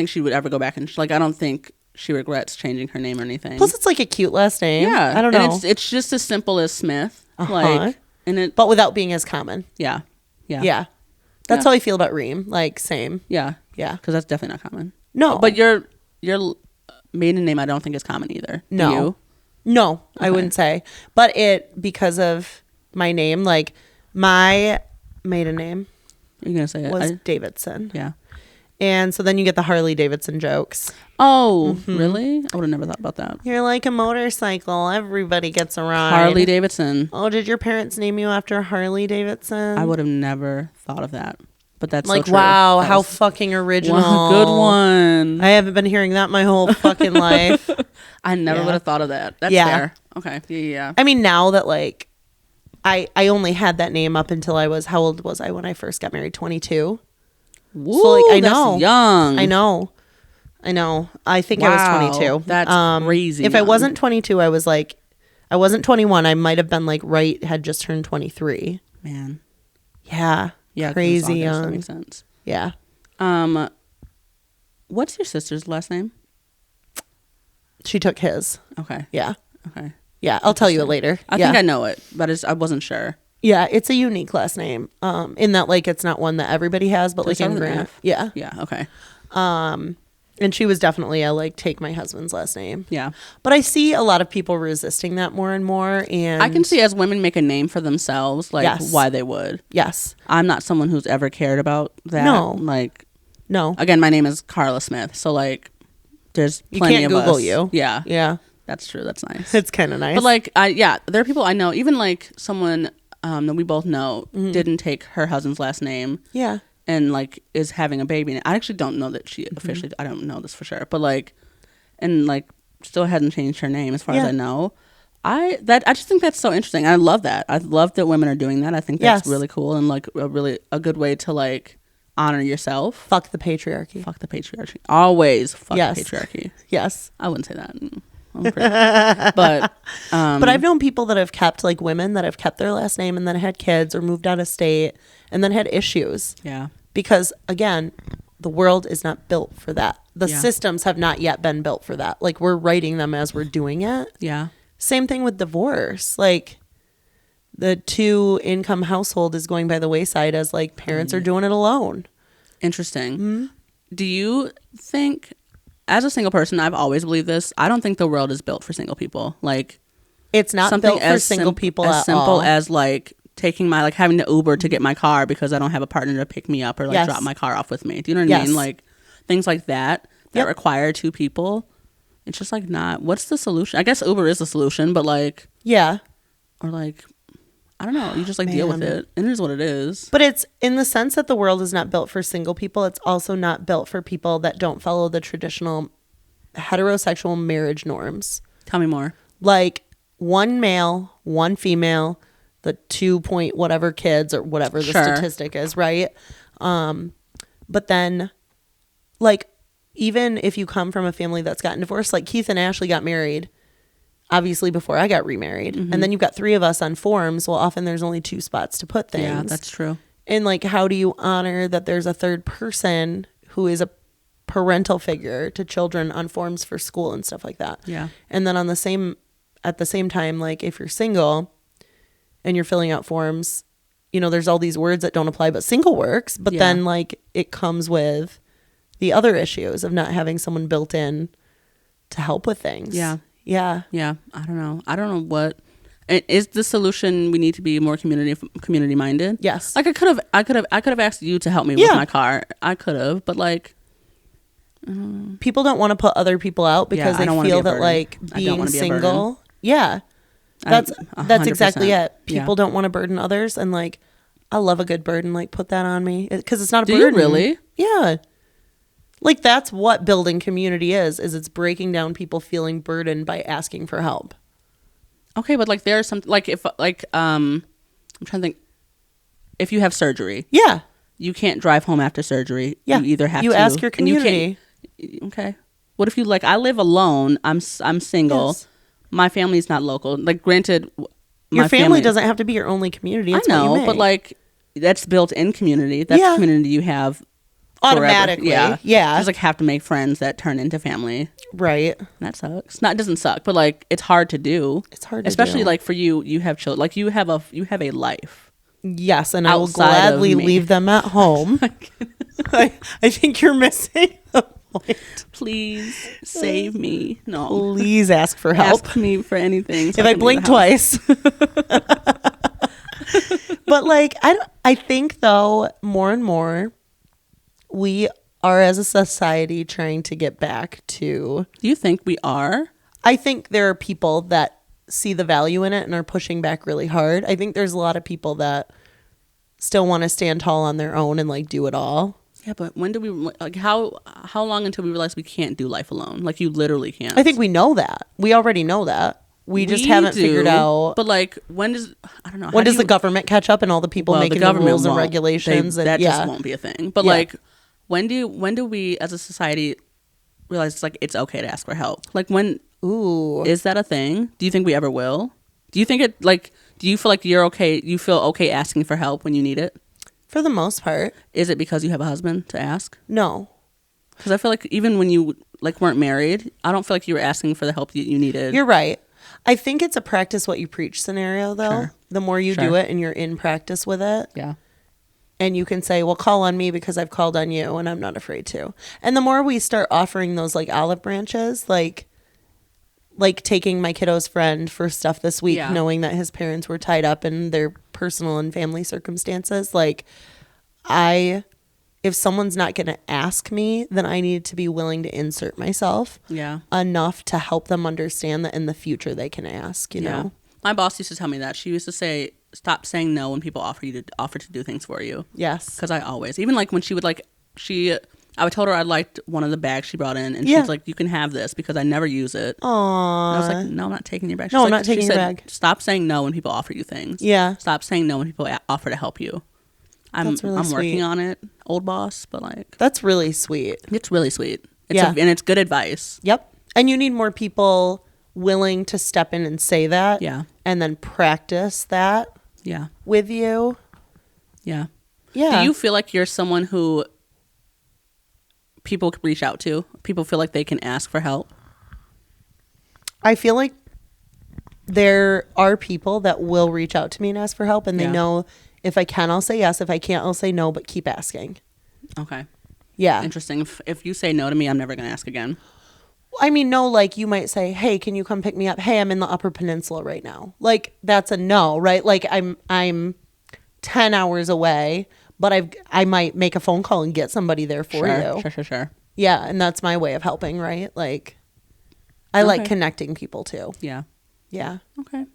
she would ever go back and like I don't think she regrets changing her name or anything. Plus, it's like a cute last name. Yeah, I don't know. And it's just as simple as Smith, like, but without being as common. Yeah. That's how I feel about Reem. Like, same. Yeah, because that's definitely not common. No, but your maiden name I don't think is common either. No, okay. I wouldn't say. But because of my name, like my maiden name, you're gonna say was Davidson. Yeah. And so then you get the Harley Davidson jokes. Oh, really? I would have never thought about that. You're like a motorcycle. Everybody gets a ride. Harley Davidson. Oh, did your parents name you after Harley Davidson? I would have never thought of that. But that's like, so true. Wow, how fucking original. Good one. I haven't been hearing that my whole fucking life. I never would have thought of that. That's fair. Okay. Yeah. I mean, now that like, I only had that name up until how old was I when I first got married? 22. Woo, so like I know, that's young. I know. I think I was 22. That's crazy. If I wasn't 22, I wasn't 21. I might have been like had just turned 23. Man. Yeah. Crazy young. That makes sense. Yeah. What's your sister's last name? She took his. Okay. Yeah. Okay. Yeah, I'll tell you it later. I think I know it, but I wasn't sure. Yeah, it's a unique last name. In that like it's not one that everybody has, but like in Grant. Yeah. Yeah, okay. And she was definitely a like, take my husband's last name. Yeah. But I see a lot of people resisting that more and more. And I can see as women make a name for themselves, like why they would. Yes. I'm not someone who's ever cared about that. No. Like, no. Again, my name is Carla Smith. So like, there's plenty of us. You can't Google you. Yeah. Yeah. That's true. That's nice. It's kind of nice. But like, there are people I know, even like someone that we both know didn't take her husband's last name. Yeah. And like is having a baby. And I actually don't know that she officially, I don't know this for sure. But like, and like still hasn't changed her name as far as I know. I just think that's so interesting. I love that. I love that women are doing that. I think that's really cool and like a good way to like honor yourself. Fuck the patriarchy. Fuck the patriarchy. Always fuck the patriarchy. Yes. I wouldn't say that. But I've known people that have kept like women that have kept their last name and then had kids or moved out of state and then had issues. Yeah. Because again, the world is not built for that. The systems have not yet been built for that. Like we're writing them as we're doing it. Yeah. Same thing with divorce. Like the 2-income household is going by the wayside as like parents are doing it alone. Interesting. Mm-hmm. Do you think, as a single person, I've always believed this, I don't think the world is built for single people. Like it's not built for single people as simple all. As like taking my like having to Uber to get my car because I don't have a partner to pick me up or like drop my car off with me. Do you know what I mean? Like things like that require 2 people. It's just like not. What's the solution? I guess Uber is the solution, but like or like I don't know. You just like deal with it. It is what it is. But it's in the sense that the world is not built for single people. It's also not built for people that don't follow the traditional heterosexual marriage norms. Tell me more. Like 1 male, 1 female, the 2 point whatever kids or whatever the statistic is, right? But then like even if you come from a family that's gotten divorced, like Keith and Ashley got married obviously before I got remarried. Mm-hmm. And then you've got 3 of us on forms. Well, often there's only 2 spots to put things. Yeah, that's true. And like, how do you honor that there's a third person who is a parental figure to children on forms for school and stuff like that? Yeah. And then at the same time, like if you're single and you're filling out forms, you know, there's all these words that don't apply, but single works. But then like it comes with the other issues of not having someone built in to help with things. Yeah. Yeah. Yeah. I don't know what is the solution. We need to be more community minded. Yes. Like I could have asked you to help me with my car. I could have, but like people don't want to put other people out because they feel that like being single. Yeah. That's exactly it. People don't want to burden others, and like I love a good burden. Like put that on me because it's not a burden. Do you really? Yeah. Like that's what building community is it's breaking down people feeling burdened by asking for help. Okay, but like there's some like if like I'm trying to think, if you have surgery, you can't drive home after surgery. You either have to ask your community. Okay. What if you like I live alone, I'm single. Yes. My family's not local. Like granted your family doesn't have to be your only community. It's I know, what you make. But like that's built in community. That's community you have automatically. Forever. Yeah. You just like have to make friends that turn into family. Right. That sucks. It doesn't suck, but like it's hard to do. It's hard to especially do. like for you have children. Like you have a life. Yes, and I will gladly leave them at home. I think you're missing the point. Please save me. No. Please ask for help. Ask me for anything. So if I blink twice. But like I think though more and more we are as a society trying to get back to. Do you think we are? I think there are people that see the value in it and are pushing back really hard. I think there's a lot of people that still want to stand tall on their own and like do it all. Yeah, but when do we like how long until we realize we can't do life alone? Like you literally can't. I think we know that. We already know that. We just haven't figured out. But like when does I don't know. When does the government catch up and all the people making the rules and regulations? That just won't be a thing. But like when do we as a society realize it's like it's okay to ask for help? Like when is that a thing? Do you think we ever will? Do you think it like do you feel like you're okay? You feel okay asking for help when you need it? For the most part. Is it because you have a husband to ask? No. Because I feel like even when you like weren't married, I don't feel like you were asking for the help that you needed. You're right. I think it's a practice what you preach scenario though. Sure. The more you do it and you're in practice with it. Yeah. And you can say, well, call on me because I've called on you and I'm not afraid to. And the more we start offering those like olive branches, like taking my kiddo's friend for stuff this week, knowing that his parents were tied up in their personal and family circumstances, like if someone's not going to ask me, then I need to be willing to insert myself enough to help them understand that in the future they can ask, you know? My boss used to tell me that. She used to say, stop saying no when people offer to do things for you. Yes. Because I always, even like when she would like, I would told her I liked one of the bags she brought in, and she was like, you can have this because I never use it. Aww. And I was like, no, I'm not taking your bag. I'm not taking your bag. Stop saying no when people offer you things. Yeah. Stop saying no when people offer to help you. I'm working on it, old boss, but like. That's really sweet. It's really sweet. And it's good advice. Yep. And you need more people willing to step in and say that. Yeah. And then practice that. Yeah. With you. Yeah. Yeah. Do you feel like you're someone who people can reach out to? People feel like they can ask for help? I feel like there are people that will reach out to me and ask for help, and they know if I can, I'll say yes. If I can't, I'll say no, but keep asking. Okay. Yeah. Interesting. If you say no to me, I'm never going to ask again. I mean, no, like you might say, hey, can you come pick me up? Hey, I'm in the Upper Peninsula right now. Like that's a no, right? Like I'm 10 hours away, but I might make a phone call and get somebody there for you. Sure. Yeah, and that's my way of helping, right? Like I like connecting people too. Yeah. Yeah. Okay.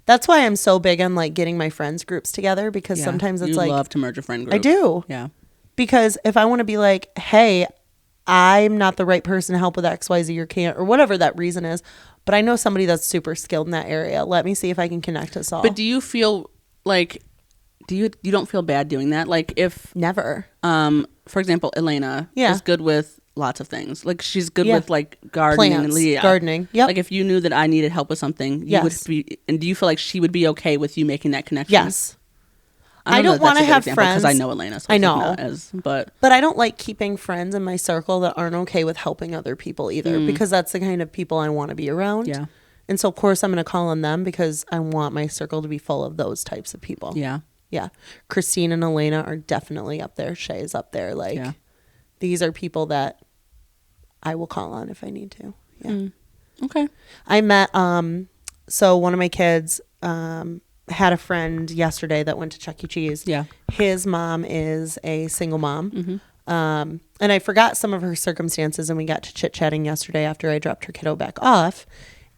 That's why I'm so big on like getting my friends groups together, because sometimes it's like, you love to merge a friend group. I do. Yeah. Because if I want to be like, hey, I'm not the right person to help with XYZ or can't, or whatever that reason is, but I know somebody that's super skilled in that area. Let me see if I can connect us all. But do you feel like, you don't feel bad doing that? Like if never. For example, Elena is good with lots of things. Like she's good with like gardening. Plants, gardening. Yep. Like if you knew that I needed help with something, you would be, and do you feel like she would be okay with you making that connection? Yes. I don't want to have friends, because I know Elena. So I know, but I don't like keeping friends in my circle that aren't okay with helping other people either, because that's the kind of people I want to be around. Yeah. And so of course I'm going to call on them because I want my circle to be full of those types of people. Yeah. Yeah. Christine and Elena are definitely up there. Shay's up there. Like these are people that I will call on if I need to. Yeah. Okay. I met, so one of my kids, had a friend yesterday that went to Chuck E. Cheese. Yeah. His mom is a single mom. Mm-hmm. And I forgot some of her circumstances, and we got to chit-chatting yesterday after I dropped her kiddo back off.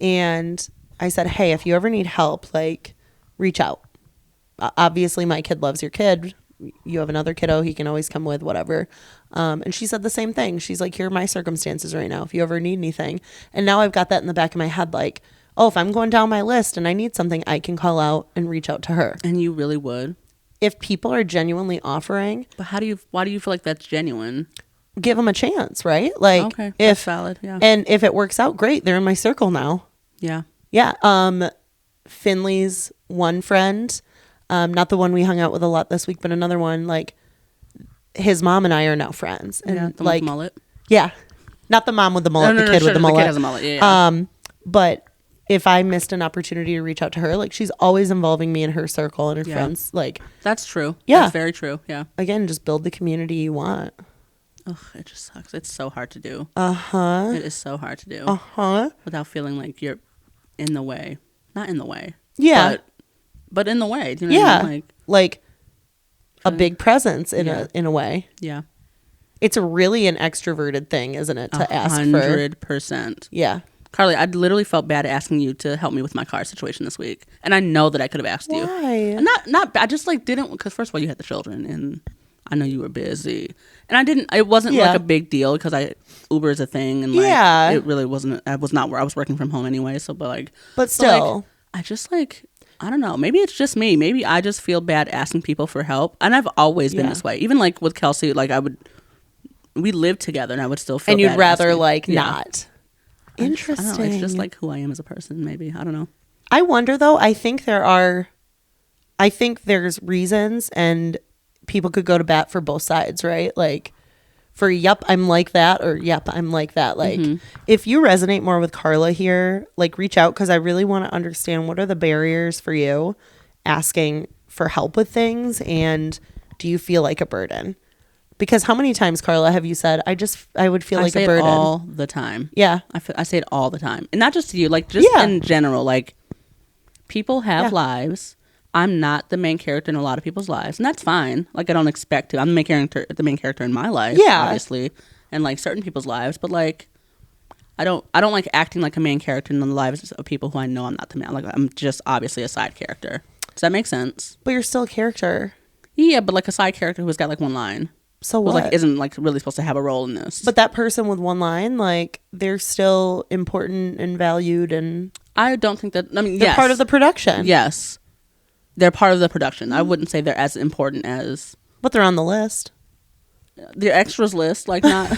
And I said, hey, if you ever need help, like, reach out. Obviously, my kid loves your kid. You have another kiddo, he can always come with, whatever. And she said the same thing. She's like, here are my circumstances right now, if you ever need anything. And now I've got that in the back of my head, like, oh, if I'm going down my list and I need something, I can call out and reach out to her. And you really would? If people are genuinely offering. But why do you feel like that's genuine? Give them a chance, right? Like, okay, that's valid, yeah. And if it works out, great. They're in my circle now. Yeah. Yeah. Finley's one friend, not the one we hung out with a lot this week, but another one, like, his mom and I are now friends. And the like, mullet? Yeah. Not the mom with the mullet, the kid with the mullet. The kid has a mullet, yeah. But if I missed an opportunity to reach out to her, like, she's always involving me in her circle and her friends. Like, that's true. Yeah. That's very true. Yeah. Again, just build the community you want. Ugh, it just sucks. It's so hard to do. Uh-huh. It is so hard to do. Uh-huh. Without feeling like you're in the way. Not in the way. Yeah. But in the way. Do you know what I mean? Like a big presence in a way. Yeah. It's really an extroverted thing, isn't it? To ask for 100%. Yeah. Carly, I literally felt bad asking you to help me with my car situation this week. And I know that I could have asked you. Why? Not I just like didn't, because first of all, you had the children and I know you were busy. And it wasn't like a big deal because Uber is a thing. And like, it really wasn't, I was not where I was working from home anyway. So, but still. Like, I just like, I don't know. Maybe it's just me. Maybe I just feel bad asking people for help. And I've always been this way. Even like with Kelsey, like we lived together and I would still feel bad. And you'd rather like not. Interesting. I don't know. It's just like who I am as a person, maybe. I don't know. I wonder though, I think there's reasons, and people could go to bat for both sides, right? Like for yep, I'm like that, or yep, I'm like that. Like if you resonate more with Karla here, like reach out, because I really want to understand what are the barriers for you asking for help with things, and do you feel like a burden? Because how many times, Carla, have you said, I would feel like a burden? All the time. Yeah. I say it all the time. And not just to you, like just in general, like people have lives. I'm not the main character in a lot of people's lives, and that's fine. Like I don't expect to. I'm the main character in my life, obviously, and like certain people's lives. But like, I don't like acting like a main character in the lives of people who I know I'm not the main. Like I'm just obviously a side character. Does that make sense? But you're still a character. Yeah, but like a side character who's got like one line. So what? Like isn't like really supposed to have a role in this. But that person with one line, like they're still important and valued, and I don't think that. I mean, they're part of the production. Yes. They're part of the production. I wouldn't say they're as important as... But they're on the list. The extras list, like not...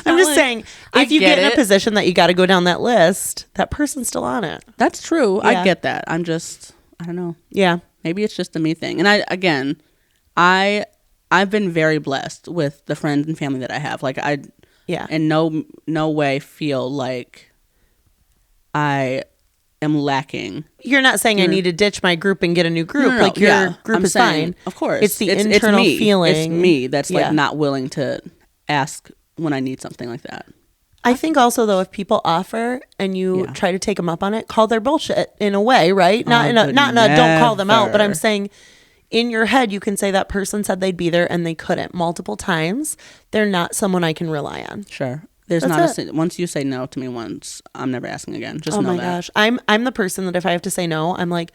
I'm just saying, if you get in a position that you got to go down that list, that person's still on it. That's true. Yeah. I get that. I don't know. Yeah. Maybe it's just a me thing. And I've been very blessed with the friends and family that I have. Like in no way feel like I am lacking. You're not saying I need to ditch my group and get a new group. No, like your group is fine. Of course. It's the internal feeling. It's me that's like not willing to ask when I need something like that. I think also though, if people offer and you try to take them up on it, call their bullshit in a way, right? Not in a don't call them out, but I'm saying in your head you can say that person said they'd be there and they couldn't multiple times. They're not someone I can rely on. Sure. There's That's not once you say no to me once, I'm never asking again. Just know that. Oh my gosh. I'm the person that if I have to say no, I'm like,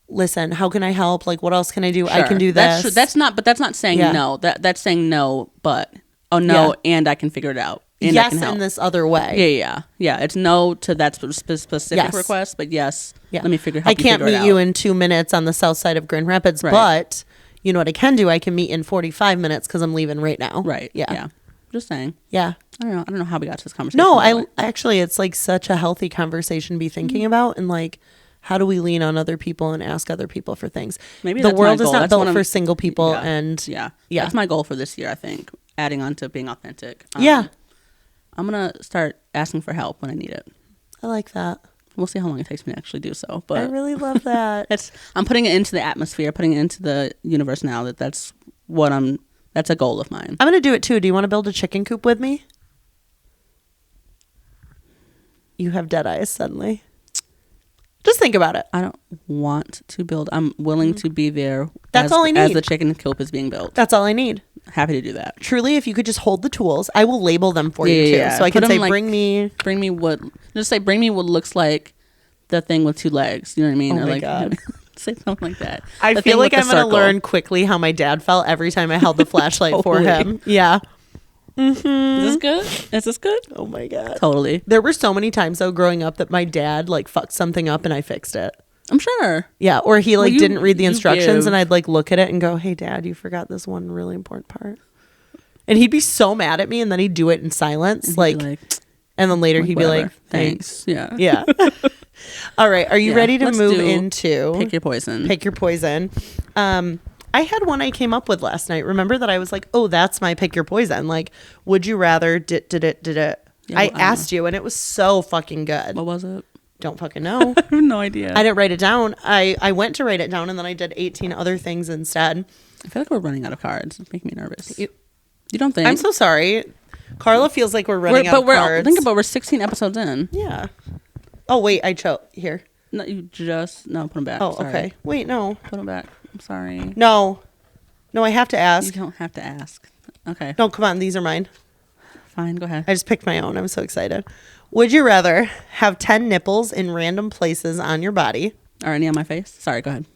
listen, how can I help? Like, what else can I do? Sure. I can do this. That's not saying no. That's saying no, but and I can figure it out. And yes, in this other way. Yeah. It's no to that specific request, but yes. Yeah. Let me figure. I can't meet you in 2 minutes on the south side of Grand Rapids, but you know what I can do? I can meet in 45 minutes because I'm leaving right now. Right. Yeah. Just saying. Yeah. I don't know how we got to this conversation. No, I actually, it's like such a healthy conversation to be thinking about, and like, how do we lean on other people and ask other people for things? Maybe the world is not built for single people, and that's my goal for this year. I think adding on to being authentic. I'm gonna start asking for help when I need it. I like that. We'll see how long it takes me to actually do so. But I really love that. I'm putting it into the atmosphere, putting it into the universe now. That's a goal of mine. I'm going to do it too. Do you want to build a chicken coop with me? You have dead eyes suddenly. Just think about it. I don't want to build. I'm willing to be there. That's all I need. As the chicken coop is being built. That's all I need. Happy to do that. Truly, if you could just hold the tools, I will label them for you too. Yeah. So I can say, bring me what looks like the thing with 2 legs. You know what I mean? Oh my God. Say something like that. I feel like I'm going to learn quickly how my dad felt every time I held the flashlight for him. Yeah. Mm-hmm. Is this good? Oh my God. Totally. There were so many times though growing up that my dad like fucked something up and I fixed it. I'm sure. Yeah. Or he like didn't read the instructions and I'd like look at it and go, hey dad, you forgot this one really important part. And he'd be so mad at me and then he'd do it in silence. And then later he'd be like, thanks. Yeah. Yeah. All right. Are you ready to move into Pick Your Poison? Pick Your Poison. I had one I came up with last night. Remember that I was like, oh, that's my Pick Your Poison. Like, would you rather did it? Yeah, I asked you and it was so fucking good. What was it? Don't fucking know. I have no idea. I didn't write it down. I went to write it down and then I did 18 other things instead. I feel like we're running out of cards. It's making me nervous. You don't think? I'm so sorry. Carla feels like we're running out of cards. Think about we're 16 episodes in. Yeah. Oh, wait, I choked. Here. No, put them back. Oh, sorry. Okay. Wait, no. Put them back. I'm sorry. No, I have to ask. You don't have to ask. Okay. No, come on. These are mine. Fine, go ahead. I just picked my own. I'm so excited. Would you rather have 10 nipples in random places on your body? Are any on my face? Sorry, go ahead.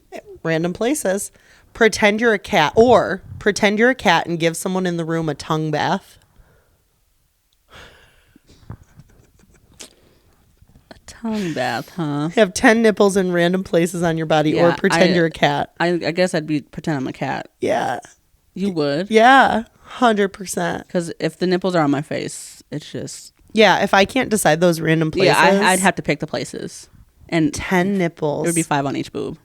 Random places. Pretend you're a cat and give someone in the room a tongue bath. Tongue bath, huh? Have 10 nipples in random places on your body or pretend you're a cat. I guess I'd pretend I'm a cat. Yeah. You would? Yeah, 100%. Because if the nipples are on my face, it's just... Yeah, if I can't decide those random places... Yeah, I'd have to pick the places. And 10 nipples. It would be 5 on each boob.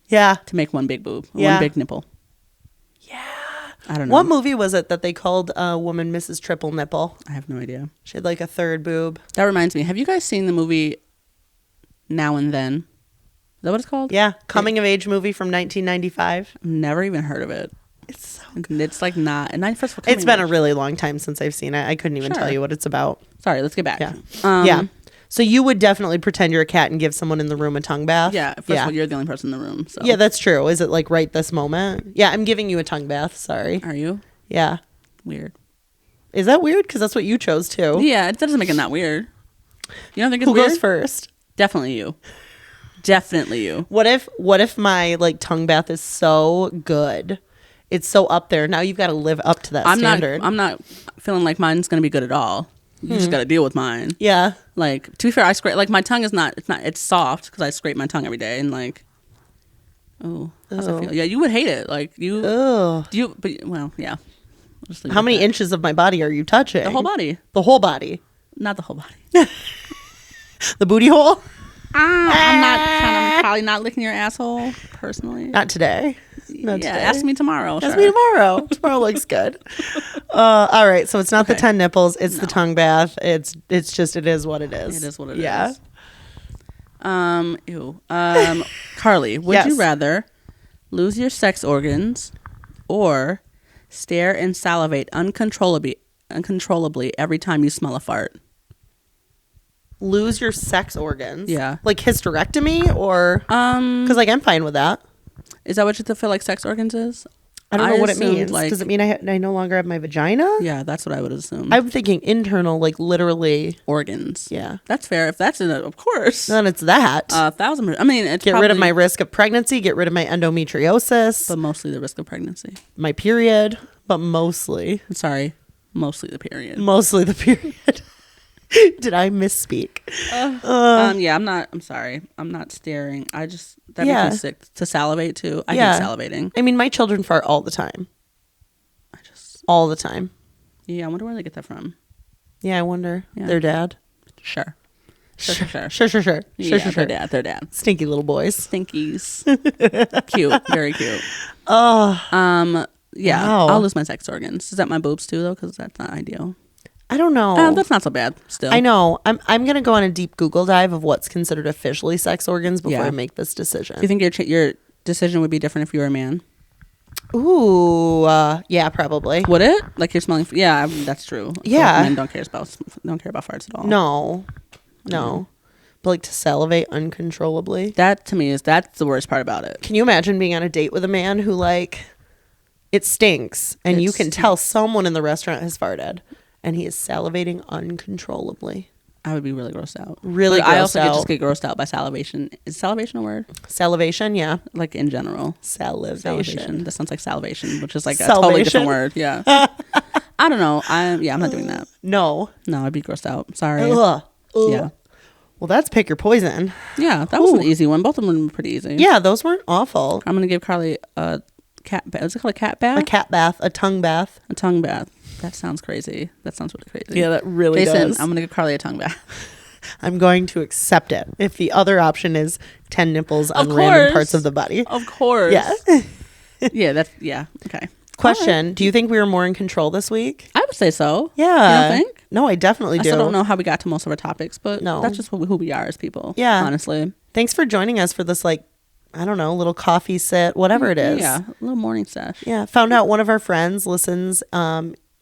Yeah. To make one big boob. Yeah. One big nipple. Yeah. I don't know. What movie was it that they called a woman Mrs. Triple Nipple? I have no idea. She had like a third boob. That reminds me. Have you guys seen the movie Now and Then? Is that what it's called? Yeah. Coming of age movie from 1995. Never even heard of it. It's so good. It's like not. And I first of all, it's been a really long time since I've seen it. I couldn't even tell you what it's about. Sorry, let's get back. Yeah. Yeah. So you would definitely pretend you're a cat and give someone in the room a tongue bath? Yeah. First of all, you're the only person in the room. So. Yeah, that's true. Is it like right this moment? Yeah, I'm giving you a tongue bath. Sorry. Are you? Yeah. Weird. Is that weird? Because that's what you chose too. Yeah, it doesn't make it not weird. You don't think it's Who weird? goes first? Definitely you. Definitely you. What if my like tongue bath is so good? It's so up there. Now you've got to live up to that standard. I'm not feeling like mine's going to be good at all. You just got to deal with mine. Yeah. Like, to be fair, I scrape, like, my tongue is not, it's soft because I scrape my tongue every day. And, like, oh, how's that feel? Yeah, you would hate it. Like, well, yeah. How many inches of my body are you touching? The whole body. The whole body. Not the whole body. The booty hole? I'm probably not licking your asshole, personally. Not today. Today. Ask me tomorrow. Ask me tomorrow. Tomorrow looks good. All right. So it's not the 10 nipples. It's the tongue bath. It's just, it is what it is. It is what it is. Carly, would you rather lose your sex organs or stare and salivate uncontrollably every time you smell a fart? Lose your sex organs? Yeah. Like hysterectomy or? Because like I'm fine with that. Is that what you feel like sex organs is? I don't know what it means. Like, does it mean I no longer have my vagina? Yeah, that's what I would assume. I'm thinking internal, like literally. Organs. Yeah. That's fair. If that's in it, of course. Then it's that. 1,000%. I mean, it's get rid of my risk of pregnancy, get rid of my endometriosis. But mostly the risk of pregnancy. My period, but mostly. Sorry, mostly the period. Mostly the period. Did I misspeak? Yeah, I'm sorry. I'm not staring. That makes me sick. To salivate too. I hate salivating. I mean, my children fart all the time. All the time. Yeah, I wonder where they get that from. Yeah, I wonder. Yeah. Their dad? Sure. Sure. Yeah, their dad. Stinky little boys. Stinkies. Cute. Very cute. Yeah, wow. I'll lose my sex organs. Is that my boobs too, though? Because that's not ideal. I don't know. That's not so bad still. I know. I'm going to go on a deep Google dive of what's considered officially sex organs before I make this decision. Do you think your decision would be different if you were a man? Ooh, yeah, probably. Would it? Like you're smelling? Yeah, that's true. Yeah. Men don't care about farts at all. No. But like to salivate uncontrollably. That to me that's the worst part about it. Can you imagine being on a date with a man who like it stinks and you can tell someone in the restaurant has farted? And he is salivating uncontrollably. I would be really grossed out. I also just get grossed out by salivation. Is salivation a word? Salivation, yeah. Like in general. Salivation. That sounds like salvation, which is like a totally different word. Yeah. I don't know. I'm not doing that. No, I'd be grossed out. Sorry. Ugh. Yeah. Well, that's pick your poison. Yeah, that was an easy one. Both of them were pretty easy. Yeah, those weren't awful. I'm going to give Carly a cat bath. Is it called a cat bath? A cat bath. A tongue bath. A tongue bath. That sounds crazy. That sounds really crazy. Yeah, that really Jason, does. I'm going to give Carly a tongue bath. I'm going to accept it. If the other option is 10 nipples on random parts of the body. Of course. Yeah. Okay. Question. Right. Do you think we were more in control this week? I would say so. Yeah. You don't think? No, I definitely do. I still don't know how we got to most of our topics, but that's just who we are as people. Yeah. Honestly. Thanks for joining us for this, like, I don't know, little coffee sit, whatever it is. Yeah. A little morning sesh. Yeah. Found out one of our friends listens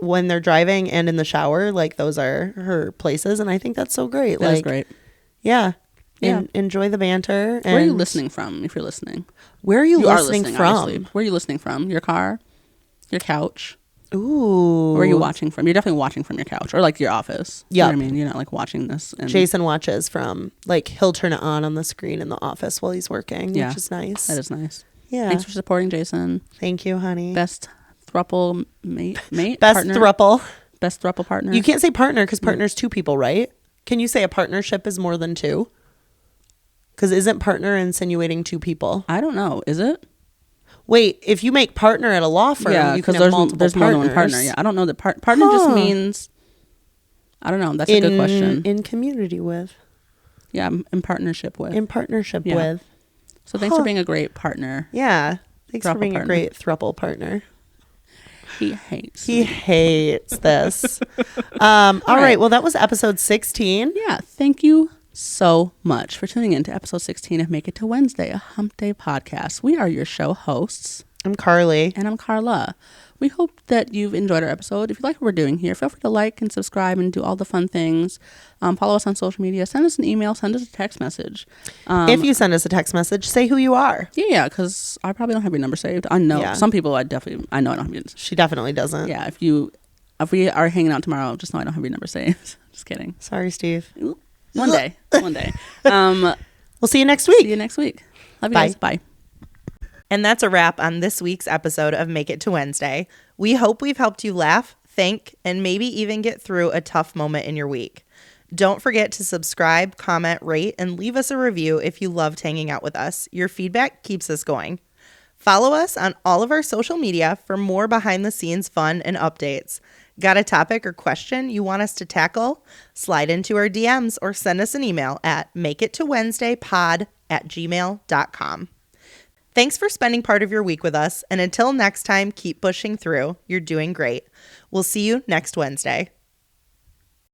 when they're driving and in the shower. Like, those are her places. And I think that's so great. That's great. Yeah. Enjoy the banter. And where are you listening from if you're listening? Where are you listening from? Obviously. Where are you listening from? Your car? Your couch? Ooh. Where are you watching from? You're definitely watching from your couch or like your office. Yeah. You know what I mean? You're not like watching this. Jason watches from, like, he'll turn it on the screen in the office while he's working, which is nice. That is nice. Yeah. Thanks for supporting Jason. Thank you, honey. Best thruple mate? Best partner? thruple. Best thruple partner. You can't say partner because partner's two people, right? Can you say a partnership is more than two? Because isn't partner insinuating two people? I don't know. Is it? Wait, if you make partner at a law firm, you can have multiple there's partners. more than one partner. Yeah, I don't know that partner just means. I don't know. That's a good question. In community with. Yeah, in partnership with. In partnership with. So thanks for being a great partner. Yeah, thanks for being a great throuple partner. He hates this. All right. Well, that was episode 16. Yeah. Thank you so much for tuning in to episode 16 of Make It to Wednesday, a Hump Day podcast. We are your show hosts, I'm Carly. And I'm Karla. We hope that you've enjoyed our episode. If you like what we're doing here, feel free to like and subscribe and do all the fun things. Follow us on social media. Send us an email. Send us a text message. If you send us a text message, say who you are. Yeah, because I probably don't have your number saved. I know some people I know I don't have your. She definitely doesn't. Yeah, if we are hanging out tomorrow, just know I don't have your number saved. Just kidding. Sorry, Steve. One day. We'll see you next week. See you next week. Love you guys. Bye. And that's a wrap on this week's episode of Make It to Wednesday. We hope we've helped you laugh, think, and maybe even get through a tough moment in your week. Don't forget to subscribe, comment, rate, and leave us a review if you loved hanging out with us. Your feedback keeps us going. Follow us on all of our social media for more behind-the-scenes fun and updates. Got a topic or question you want us to tackle? Slide into our DMs or send us an email at makeitowednesdaypod@gmail.com. Thanks for spending part of your week with us, and until next time, keep pushing through. You're doing great. We'll see you next Wednesday.